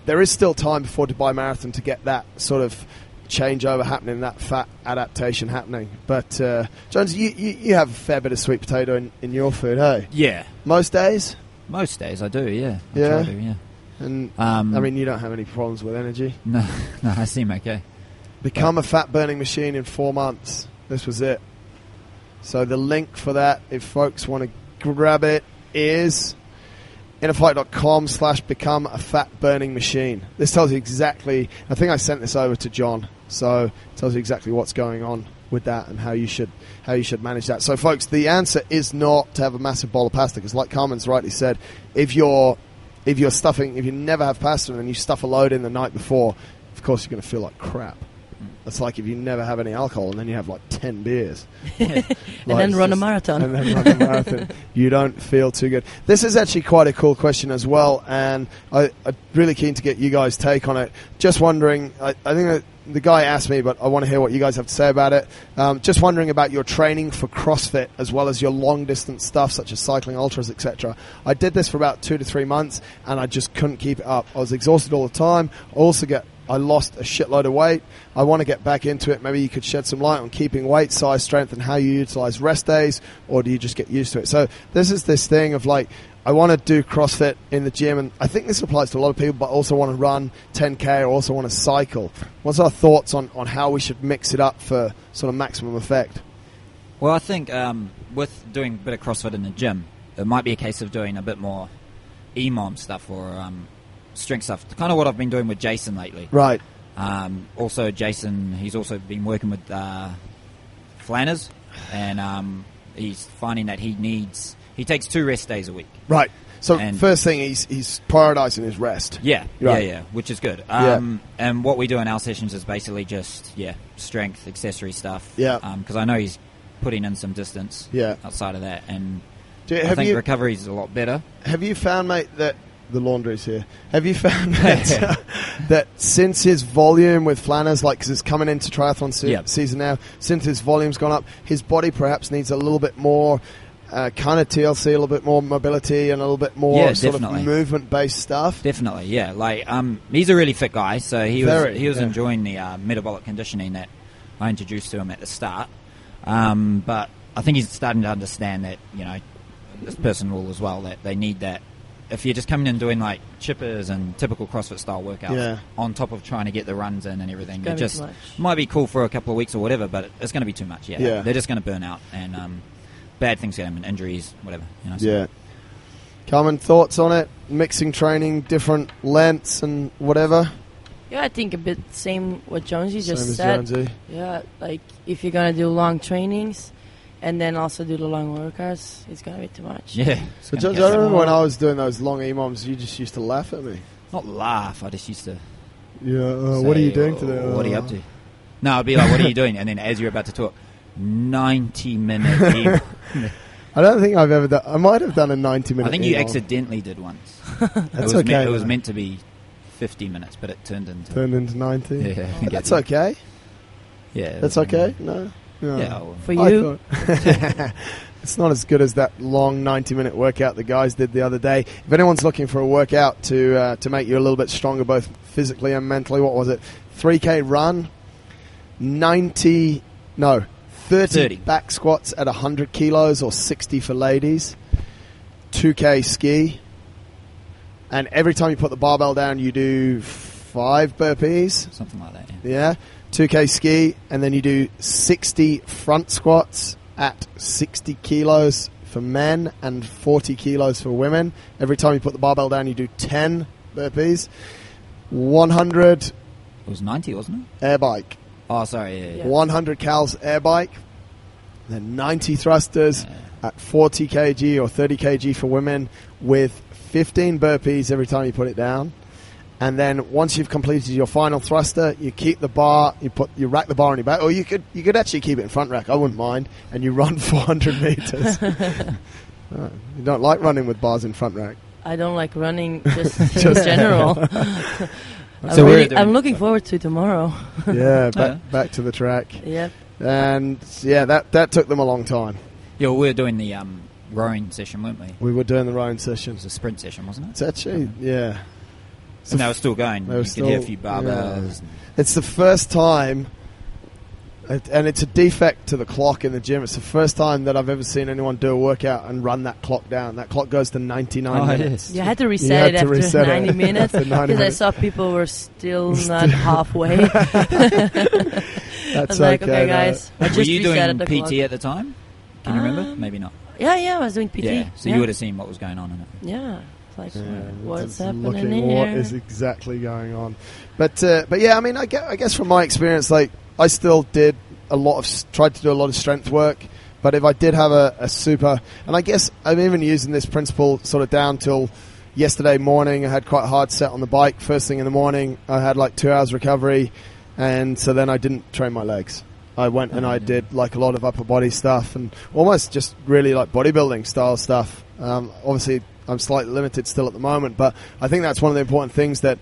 Speaker 1: There is still time before Dubai Marathon to get that sort of changeover happening, that fat adaptation happening. But Jones, you have a fair bit of sweet potato in your food, hey?
Speaker 2: Yeah.
Speaker 1: Most days?
Speaker 2: Most days I do, yeah. I
Speaker 1: yeah.
Speaker 2: try to, yeah.
Speaker 1: And I mean, you don't have any problems with energy?
Speaker 2: No, I seem okay.
Speaker 1: Become a fat burning machine in 4 months. This was it. So the link for that, if folks want to grab it, is InnerFight.com/become a fat burning machine. This tells you exactly, I think I sent this over to John, so it tells you exactly what's going on with that and how you should manage that. So folks, the answer is not to have a massive bowl of pasta, because like Carmen's rightly said, if you never have pasta and you stuff a load in the night before, of course you're going to feel like crap. It's like if you never have any alcohol and then you have like 10 beers.
Speaker 3: And then run a marathon.
Speaker 1: You don't feel too good. This is actually quite a cool question as well, and I'm really keen to get you guys' take on it. Just wondering, I think that the guy asked me, but I want to hear what you guys have to say about it. Just wondering about your training for CrossFit as well as your long-distance stuff, such as cycling ultras, etc. I did this for about 2 to 3 months, and I just couldn't keep it up. I was exhausted all the time. I lost a shitload of weight. I want to get back into it. Maybe you could shed some light on keeping weight, size, strength, and how you utilize rest days, or do you just get used to it? So this is this thing of like, I want to do CrossFit in the gym, and I think this applies to a lot of people, but also want to run 10K or also want to cycle. What's our thoughts on how we should mix it up for sort of maximum effect?
Speaker 2: Well, I think with doing a bit of CrossFit in the gym, it might be a case of doing a bit more EMOM stuff or strength stuff. Kind of what I've been doing with Jason lately.
Speaker 1: Right.
Speaker 2: Also, Jason, he's also been working with Flanners, and he's finding that he takes 2 rest days a week.
Speaker 1: Right. So first thing, he's prioritizing his rest.
Speaker 2: Yeah,
Speaker 1: right.
Speaker 2: yeah, which is good. And what we do in our sessions is basically just strength, accessory stuff. Yeah. Because I know he's putting in some distance. Outside of that, and I think recovery is a lot better. Have you found,
Speaker 1: mate, that the laundry's here? Have you found that that since his volume with Flanners, like, because it's coming into triathlon season now, since his volume's gone up, his body perhaps needs a little bit more kind of TLC, a little bit more mobility and a little bit more sort of movement-based stuff? Definitely,
Speaker 2: yeah. Like, he's a really fit guy, so he was enjoying the metabolic conditioning that I introduced to him at the start. But I think he's starting to understand that, this person will as well, that they need that. If you're just coming in doing like chippers and typical CrossFit style workouts on top of trying to get the runs in and everything, it just might be cool for a couple of weeks or whatever, but it's going to be too much. They're just going to burn out, and bad things happen, injuries, whatever. So.
Speaker 1: Carmen, thoughts on it? Mixing training, different lengths and whatever?
Speaker 3: Yeah, I think a bit same what Jonesy just
Speaker 1: Same as
Speaker 3: said.
Speaker 1: Jonesy.
Speaker 3: Yeah, like if you're gonna do long trainings and then also do the long workouts, it's gonna be too much.
Speaker 2: Yeah.
Speaker 1: So Jonesy, I remember when I was doing those long EMOMs, you just used to laugh at me.
Speaker 2: Not laugh. I just used to.
Speaker 1: Yeah.
Speaker 2: Say,
Speaker 1: what are you doing today?
Speaker 2: What are you up to? No, I'd be like, "What are you doing?" And then as you're about to talk, 90-minute EMOM.
Speaker 1: I don't think I've ever done. I might have done a 90-minute.
Speaker 2: I think you
Speaker 1: EMOM.
Speaker 2: accidentally did once.
Speaker 1: That's okay.
Speaker 2: It was meant to be 50 minutes, but it turned into
Speaker 1: 90.
Speaker 2: Yeah, I think
Speaker 1: that's okay.
Speaker 2: Yeah,
Speaker 1: that's okay. No.
Speaker 2: Yeah,
Speaker 3: for you.
Speaker 1: It's not as good as that long 90-minute workout the guys did the other day. If anyone's looking for a workout to make you a little bit stronger, both physically and mentally, what was it? 3K run, 30 back squats at 100 kilos or 60 for ladies, 2K ski, and every time you put the barbell down, you do 5 burpees.
Speaker 2: Something like that,
Speaker 1: yeah. 2K ski, and then you do 60 front squats at 60 kilos for men and 40 kilos for women. Every time you put the barbell down, you do 10 burpees. 100...
Speaker 2: It was 90, wasn't it?
Speaker 1: Air bike.
Speaker 2: Oh, sorry, yeah.
Speaker 1: 100 cals air bike. Then 90 thrusters at 40 kg or 30 kg for women with 15 burpees every time you put it down. And then once you've completed your final thruster, you keep the bar, you rack the bar on your back, or you could actually keep it in front rack, I wouldn't mind, and you run 400 meters. You don't like running with bars in front rack?
Speaker 3: I don't like running just in general. I'm looking forward to tomorrow.
Speaker 1: Yeah, back to the track.
Speaker 3: Yep.
Speaker 1: And that took them a long time.
Speaker 2: Yeah, well, we were doing the rowing session, weren't we?
Speaker 1: We were doing the rowing session.
Speaker 2: It was a sprint session, wasn't it?
Speaker 1: It's actually, yeah.
Speaker 2: And they were still going. You could hear a few barbells.
Speaker 1: Yeah. It's the first time, and it's a defect to the clock in the gym. It's the first time that I've ever seen anyone do a workout and run that clock down. That clock goes to 99 minutes.
Speaker 3: You had to reset it after 90 minutes because I saw people were still not halfway.
Speaker 1: That's
Speaker 3: like, okay, guys.
Speaker 2: Were you doing PT at the time? Can you remember? Maybe not.
Speaker 3: Yeah, I was doing PT.
Speaker 2: Yeah, so you would have seen what was going on in it.
Speaker 3: Yeah. Like, what's happening
Speaker 1: looking
Speaker 3: here?
Speaker 1: What is exactly going on? But yeah, I mean, I guess from my experience, like I still tried to do a lot of strength work. But if I did have a super, and I guess I'm even using this principle sort of down till yesterday morning. I had quite a hard set on the bike. First thing in the morning, I had like 2 hours recovery, and so then I didn't train my legs. I went and I did like a lot of upper body stuff and almost just really like bodybuilding style stuff. Obviously, I'm slightly limited still at the moment, but I think that's one of the important things that,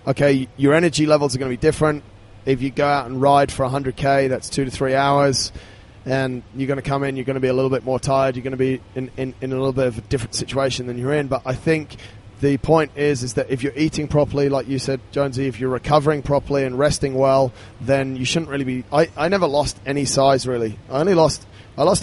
Speaker 1: okay, your energy levels are going to be different. If you go out and ride for 100K, that's 2 to 3 hours, and you're going to come in, you're going to be a little bit more tired, you're going to be in a little bit of a different situation than you're in. But I think the point is that if you're eating properly, like you said, Jonesy, if you're recovering properly and resting well, then you shouldn't really be... I never lost any size, really. I lost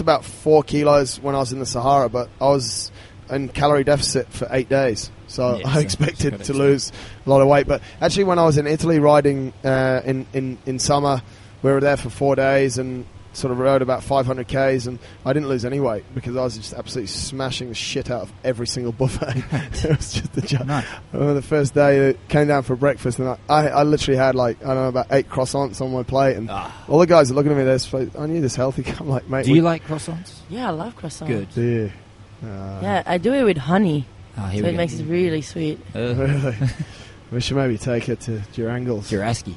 Speaker 1: about 4 kilos when I was in the Sahara, but I was in calorie deficit for 8 days. So I expected to lose a lot of weight. But actually, when I was in Italy riding in summer, we were there for 4 days and sort of rode about 500 Ks, and I didn't lose any weight because I was just absolutely smashing the shit out of every single buffet. It was just a joke. Nice. I remember the first day I came down for breakfast, and I literally had about 8 croissants on my plate, and all the guys are looking at me, I knew this healthy. I'm like, mate.
Speaker 2: Do you like croissants?
Speaker 3: Yeah, I love croissants.
Speaker 2: Good.
Speaker 1: Yeah.
Speaker 3: Yeah, I do it with honey.
Speaker 2: So
Speaker 3: it makes it really sweet.
Speaker 1: Really? We should maybe take her to Juraski.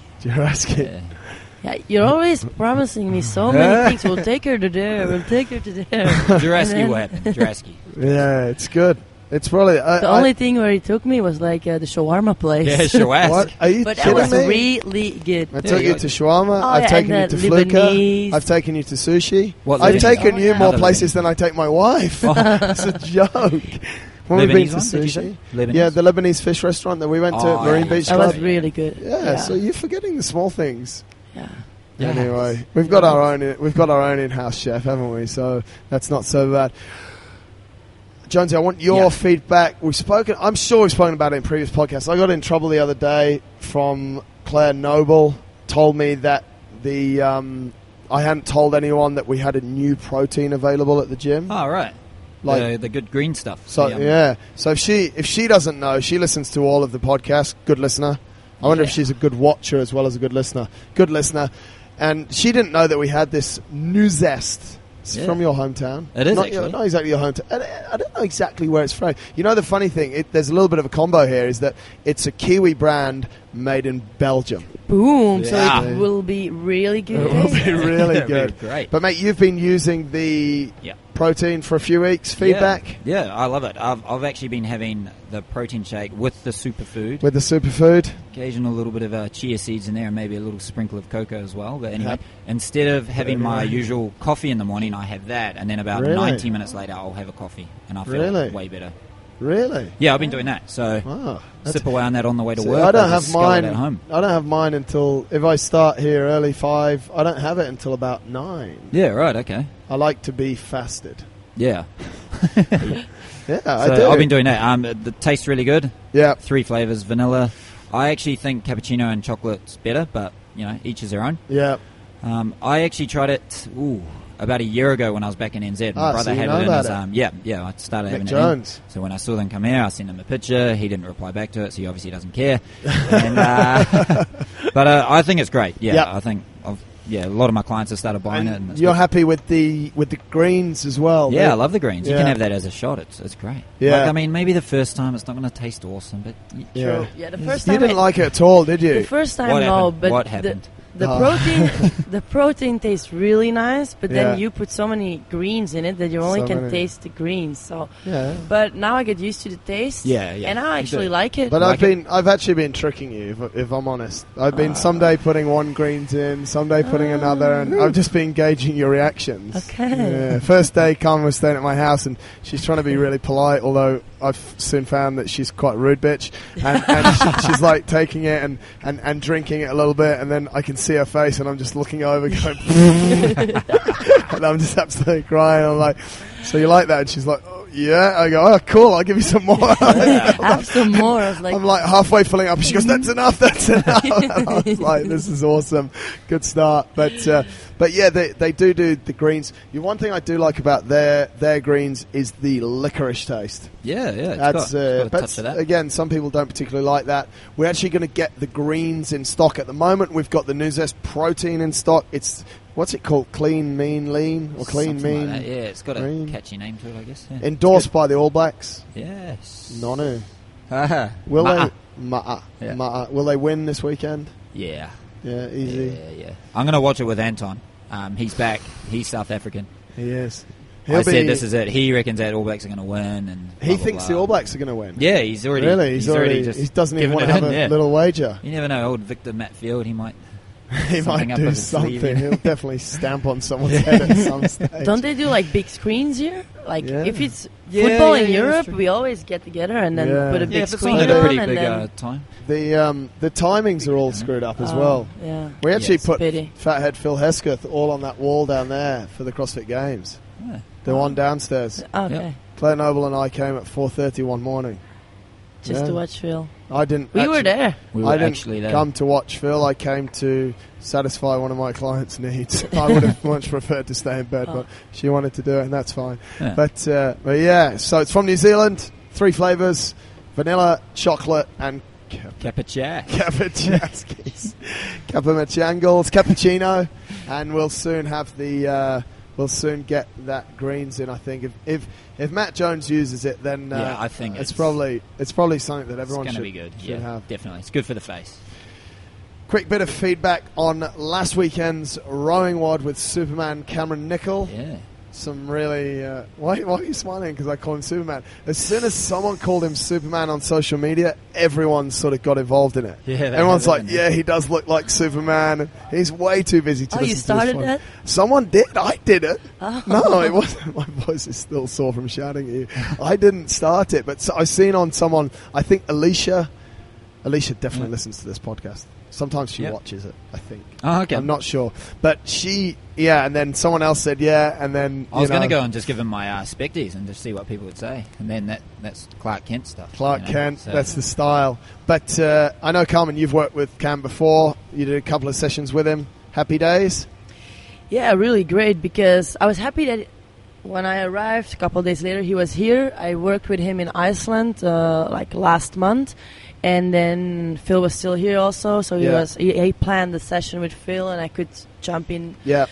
Speaker 3: Yeah, you're always promising me so many things. We'll take her to there.
Speaker 2: Juraski, what happened? Juraski.
Speaker 1: Yeah, it's good. It's probably...
Speaker 3: the only thing where he took me was like the shawarma place.
Speaker 2: Yeah, shawarma.
Speaker 1: What? Are you
Speaker 3: but
Speaker 1: kidding
Speaker 3: that was
Speaker 1: me?
Speaker 3: really good.
Speaker 1: I took you to shawarma.
Speaker 3: Oh,
Speaker 1: I've taken you to
Speaker 3: Lebanese.
Speaker 1: Fluka. I've taken you to sushi.
Speaker 2: I've
Speaker 1: taken you more places than I take my wife. It's a joke. When we've been to sushi. Yeah, the Lebanese fish restaurant that we went to at Marine Beach Club.
Speaker 3: That was really good.
Speaker 1: Yeah, so you're forgetting the small things.
Speaker 3: Yeah.
Speaker 1: Anyway, we've got our own in-house chef, haven't we? So that's not so bad. Jonesy, I want your feedback. I'm sure we've spoken about it in previous podcasts. I got in trouble the other day from Claire Noble. Told me that I hadn't told anyone that we had a new protein available at the gym.
Speaker 2: Oh, right. Like the good green stuff.
Speaker 1: So So if she doesn't know, she listens to all of the podcasts. Good listener. I wonder if she's a good watcher as well as a good listener. Good listener. And she didn't know that we had this new zest. It's from your hometown.
Speaker 2: It is,
Speaker 1: not exactly your hometown. I don't know exactly where it's from. You know, the funny thing, there's a little bit of a combo here, is that it's a Kiwi brand made in Belgium.
Speaker 3: Boom. Yeah. So it will be really good.
Speaker 1: It will be really good.
Speaker 2: Great.
Speaker 1: But, mate, you've been using the protein for a few weeks. Feedback?
Speaker 2: Yeah, I love it. I've actually been having the protein shake with the superfood.
Speaker 1: With the superfood?
Speaker 2: Occasional little bit of chia seeds in there and maybe a little sprinkle of cocoa as well. But anyway, instead of having my usual coffee in the morning, I have that. And then about 90 minutes later, I'll have a coffee. And I feel way better.
Speaker 1: Really?
Speaker 2: Yeah, I've been doing that. So sip away on that on the way to work.
Speaker 1: I don't have mine
Speaker 2: at home.
Speaker 1: I don't have mine until, if I start here early 5, I don't have it until about 9.
Speaker 2: Yeah, right, okay.
Speaker 1: I like to be fasted.
Speaker 2: Yeah.
Speaker 1: Yeah, I do.
Speaker 2: I've been doing that. The tastes really good.
Speaker 1: Yeah.
Speaker 2: 3 flavors, vanilla. I actually think cappuccino and chocolate's better, but, each is their own.
Speaker 1: Yeah.
Speaker 2: I actually tried it about a year ago when I was back in NZ. My brother had it in his I started having
Speaker 1: Jones.
Speaker 2: it in. So when I saw them come here, I sent him a picture. He didn't reply back to it, so he obviously doesn't care. But I think it's great. I think a lot of my clients have started buying it. And
Speaker 1: you're happy with the greens as well?
Speaker 2: Yeah, I love the greens. You can have that as a shot. It's great.
Speaker 1: Yeah.
Speaker 2: Maybe the first time it's not going to taste awesome, but
Speaker 3: True. Yeah, the first time
Speaker 1: you didn't like it at all, did you?
Speaker 3: The first time, no. But
Speaker 2: what happened?
Speaker 3: The protein tastes really nice, but then you put so many greens in it that you only can taste the greens. So, but now I get used to the taste. And I actually like it.
Speaker 1: But I've actually been tricking you, if I'm honest. I've been someday putting one greens in, someday putting another, and I've just been gauging your reactions.
Speaker 3: Okay.
Speaker 1: Yeah. First day, Carmen was staying at my house, and she's trying to be really polite, although I've soon found that she's quite a rude bitch, and she's like taking it and drinking it a little bit, and then I can see her face, and I'm just looking over going and I'm just absolutely crying. I'm like, so you like that? And she's like, oh, yeah. I go, oh, cool, I'll give you some more.
Speaker 3: Have some more. I was like,
Speaker 1: I'm like halfway filling up. She goes, that's enough. And I was like, this is awesome. Good start. But yeah, they do the greens. One thing I do like about their greens is the licorice taste.
Speaker 2: Yeah.
Speaker 1: It's got a touch of that. Again, some people don't particularly like that. We're actually going to get the greens in stock at the moment. We've got the Nuzest protein in stock. It's, what's it called? Clean, mean, lean? Or clean,
Speaker 2: something
Speaker 1: mean?
Speaker 2: Like that. Yeah, it's got
Speaker 1: green.
Speaker 2: A catchy name to it, I guess. Yeah.
Speaker 1: Endorsed by the All Blacks.
Speaker 2: Yes.
Speaker 1: Nonu.
Speaker 2: Will
Speaker 1: they? Ma'a. Will they win this weekend?
Speaker 2: Yeah.
Speaker 1: Yeah, easy.
Speaker 2: Yeah. I'm going to watch it with Anton. He's back. He's South African.
Speaker 1: He is.
Speaker 2: I said this is it. He reckons that All Blacks are going to win, and
Speaker 1: he thinks the All Blacks are going to win.
Speaker 2: Yeah, he's already
Speaker 1: really.
Speaker 2: He's already just
Speaker 1: he doesn't even want to have a little wager.
Speaker 2: You never know. Old Victor Matfield, he might.
Speaker 1: He might do something. He'll definitely stamp on someone's head at some stage.
Speaker 3: Don't they do like big screens here? Like if it's football in Europe, we always get together and then put a big screen on.
Speaker 2: Pretty big time.
Speaker 1: The timings are all screwed up as well.
Speaker 3: Yeah.
Speaker 1: We actually put Fathead Phil Hesketh all on that wall down there for the CrossFit Games.
Speaker 2: Yeah.
Speaker 1: The one downstairs.
Speaker 3: Okay.
Speaker 1: Yep. Claire Noble and I came at 4:30 one morning.
Speaker 3: Just to watch Phil.
Speaker 1: I didn't.
Speaker 3: We were there.
Speaker 1: I didn't come to watch Phil. I came to satisfy one of my clients' needs. I would have much preferred to stay in bed, but she wanted to do it, and that's fine. Yeah. But yeah, so it's from New Zealand. 3 flavors: vanilla, chocolate, and cappuccino, and we'll soon have the. We'll soon get that greens in. I think if Matt Jones uses it, then
Speaker 2: I think
Speaker 1: it's probably something that everyone should,
Speaker 2: be good.
Speaker 1: Should have.
Speaker 2: Definitely, it's good for the face.
Speaker 1: Quick bit of feedback on last weekend's rowing WOD with Superman Cameron Nicol.
Speaker 2: Yeah.
Speaker 1: Some really... why are you smiling? Because I call him Superman. As soon as someone called him Superman on social media, everyone sort of got involved in it.
Speaker 2: Yeah,
Speaker 1: everyone's like, yeah, he does look like Superman. He's way too busy to listen to
Speaker 3: you started that?
Speaker 1: Someone did. I did it. Oh. No, it wasn't. My voice is still sore from shouting at you. I didn't start it, but I've seen on someone... I think Alicia definitely listens to this podcast. Sometimes she watches it, I think.
Speaker 2: Oh, okay.
Speaker 1: I'm not sure. But she, and then someone else said, and then...
Speaker 2: I was going to go and just give him my specties and just see what people would say. And then that's Clark Kent stuff.
Speaker 1: Clark Kent, so. That's the style. But I know, Carmen, you've worked with Cam before. You did a couple of sessions with him. Happy days?
Speaker 3: Yeah, really great, because I was happy that when I arrived, a couple of days later, he was here. I worked with him in Iceland last month. And then Phil was still here also. So he planned the session with Phil and I could jump in.
Speaker 1: Yeah.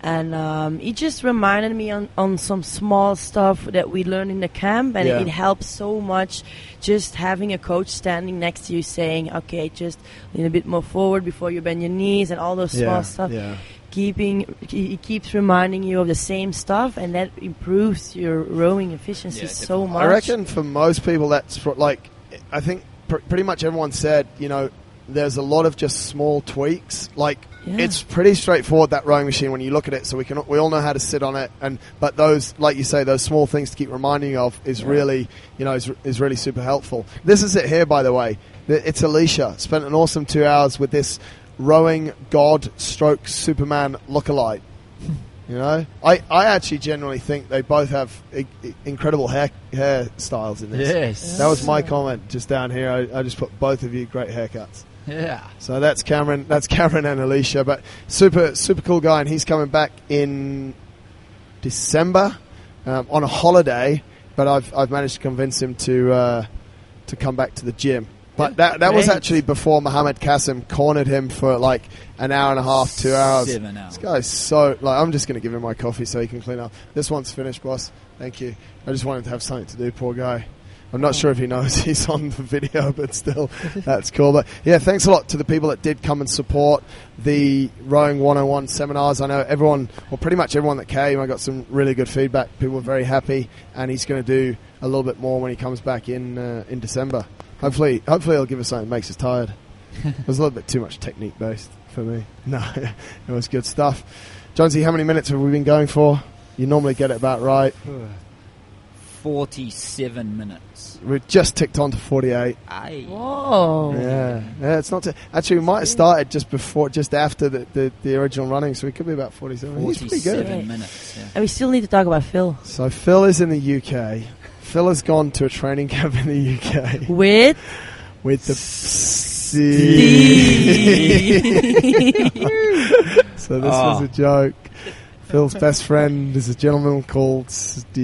Speaker 3: And he just reminded me on some small stuff that we learned in the camp. And it helps so much just having a coach standing next to you saying, okay, just lean a bit more forward before you bend your knees and all those small stuff. Yeah. He keeps reminding you of the same stuff, and that improves your rowing efficiency so much.
Speaker 1: I reckon for most people, that's like, I think pretty much everyone said, there's a lot of just small tweaks. Like, it's pretty straightforward, that rowing machine, when you look at it. So we all know how to sit on it, but those, like you say, those small things to keep reminding you of is really, is really super helpful. This is it here, by the way. It's Alicia. Spent an awesome 2 hours with this rowing god stroke Superman lookalike. I actually genuinely think they both have incredible hairstyles in this.
Speaker 2: Yes.
Speaker 1: That was my comment just down here. I just put both of you great haircuts.
Speaker 2: Yeah.
Speaker 1: So that's Cameron and Alicia, but super cool guy, and he's coming back in December on a holiday, but I've managed to convince him to come back to the gym. But that was actually before Mohammed Qasim cornered him for like an hour and a half, 2 hours.
Speaker 2: 7 hours.
Speaker 1: This guy's so... I'm just going to give him my coffee so he can clean up. This one's finished, boss. Thank you. I just wanted to have something to do, poor guy. I'm not sure if he knows he's on the video, but still, that's cool. But yeah, thanks a lot to the people that did come and support the Rowing 101 seminars. I know everyone, or pretty much everyone that came, I got some really good feedback. People were very happy, and he's going to do a little bit more when he comes back in December. Hopefully he'll give us something that makes us tired. It was a little bit too much technique based for me. No, it was good stuff. Jonesy, how many minutes have we been going for? You normally get it about right.
Speaker 2: 47 minutes.
Speaker 1: We've just ticked on to 48.
Speaker 2: Aye.
Speaker 3: Whoa.
Speaker 1: Yeah, it's not actually, we might have started just after the original running, so we could be about 47. He's pretty good.
Speaker 2: 47 minutes, yeah.
Speaker 3: And we still need to talk about Phil.
Speaker 1: So Phil is in the UK. Phil has gone to a training camp in the UK. With the Steve. So this was a joke. Phil's best friend is a gentleman called Stephen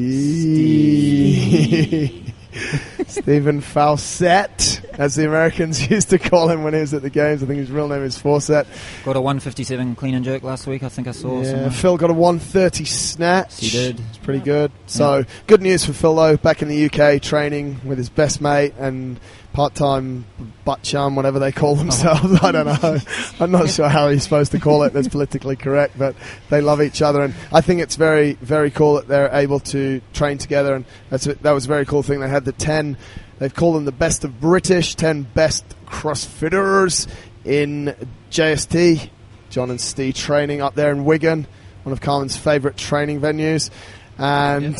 Speaker 1: Fawcett, as the Americans used to call him when he was at the games. I think his real name is Fawcett.
Speaker 2: Got a 157 clean and jerk last week, I think I saw.
Speaker 1: Yeah, Phil got a 130 snatch.
Speaker 2: He did.
Speaker 1: It's pretty good. So, good news for Phil, though. Back in the UK, training with his best mate and part-time butt chum, whatever they call themselves. I don't know. I'm not sure how he's supposed to call it that's politically correct, but they love each other, and I think it's very, very cool that they're able to train together, and that was a very cool thing. They had the 10, they've called them the best of British, 10 best CrossFitters in JST, John and Steve training up there in Wigan, one of Carmen's favourite training venues, and...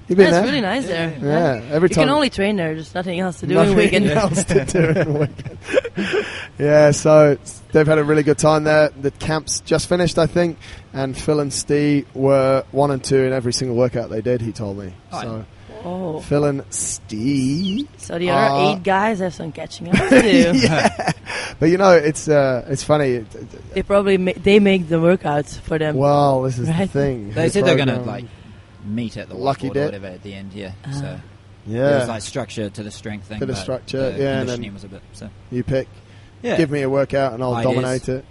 Speaker 1: You've been there?
Speaker 3: It's really nice there.
Speaker 1: Yeah, every time.
Speaker 3: You can only train there. There's nothing else to do in Wigan.
Speaker 1: Yeah, so they've had a really good time there. The camp's just finished, I think, and Phil and Steve were 1 and 2 in every single workout they did, he told me. So Phil and Steve.
Speaker 3: So the other 8 guys have some catching up to do.
Speaker 1: Yeah. But it's funny.
Speaker 3: They make the workouts for them.
Speaker 1: Well, this is the thing.
Speaker 2: They said they're going to meet at the
Speaker 1: Lucky
Speaker 2: whiteboard or whatever at the end, so
Speaker 1: yeah,
Speaker 2: there was like structure to the strength thing.
Speaker 1: Bit of structure,
Speaker 2: the
Speaker 1: and
Speaker 2: conditioning was a bit. So
Speaker 1: you pick, give me a workout, and I'll dominate it.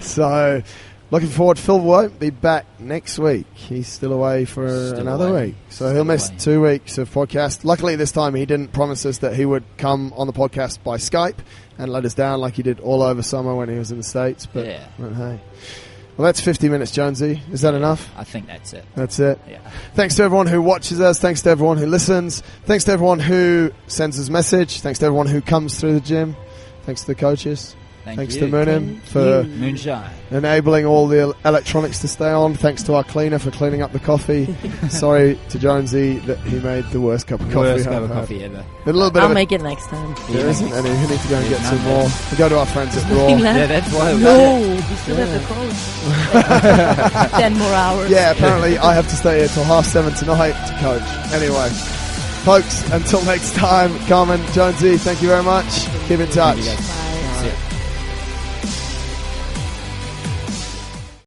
Speaker 1: So, looking forward. Phil won't be back next week. He's still away for another week, so he'll miss 2 weeks of podcast. Luckily, this time he didn't promise us that he would come on the podcast by Skype and let us down like he did all over summer when he was in the States. But hey. Well, that's 50 minutes, Jonesy. Is that enough?
Speaker 2: I think that's it.
Speaker 1: That's it?
Speaker 2: Yeah.
Speaker 1: Thanks to everyone who watches us. Thanks to everyone who listens. Thanks to everyone who sends us a message. Thanks to everyone who comes through the gym. Thanks to the coaches. Thanks to Moonim for
Speaker 2: Moonshine
Speaker 1: enabling all the electronics to stay on. Thanks to our cleaner for cleaning up the coffee. Sorry to Jonesy that he made the worst cup of coffee.
Speaker 2: Worst cup of coffee ever.
Speaker 3: I'll make it next time.
Speaker 1: There isn't any. We need to go and get some more. We go to our friends at Raw.
Speaker 2: Yeah, that's why.
Speaker 3: We still have to coach. 10 more hours.
Speaker 1: Yeah, apparently I have to stay here till 7:30 tonight to coach. Anyway, folks, until next time, Carmen, Jonesy, thank you very much. Keep in touch.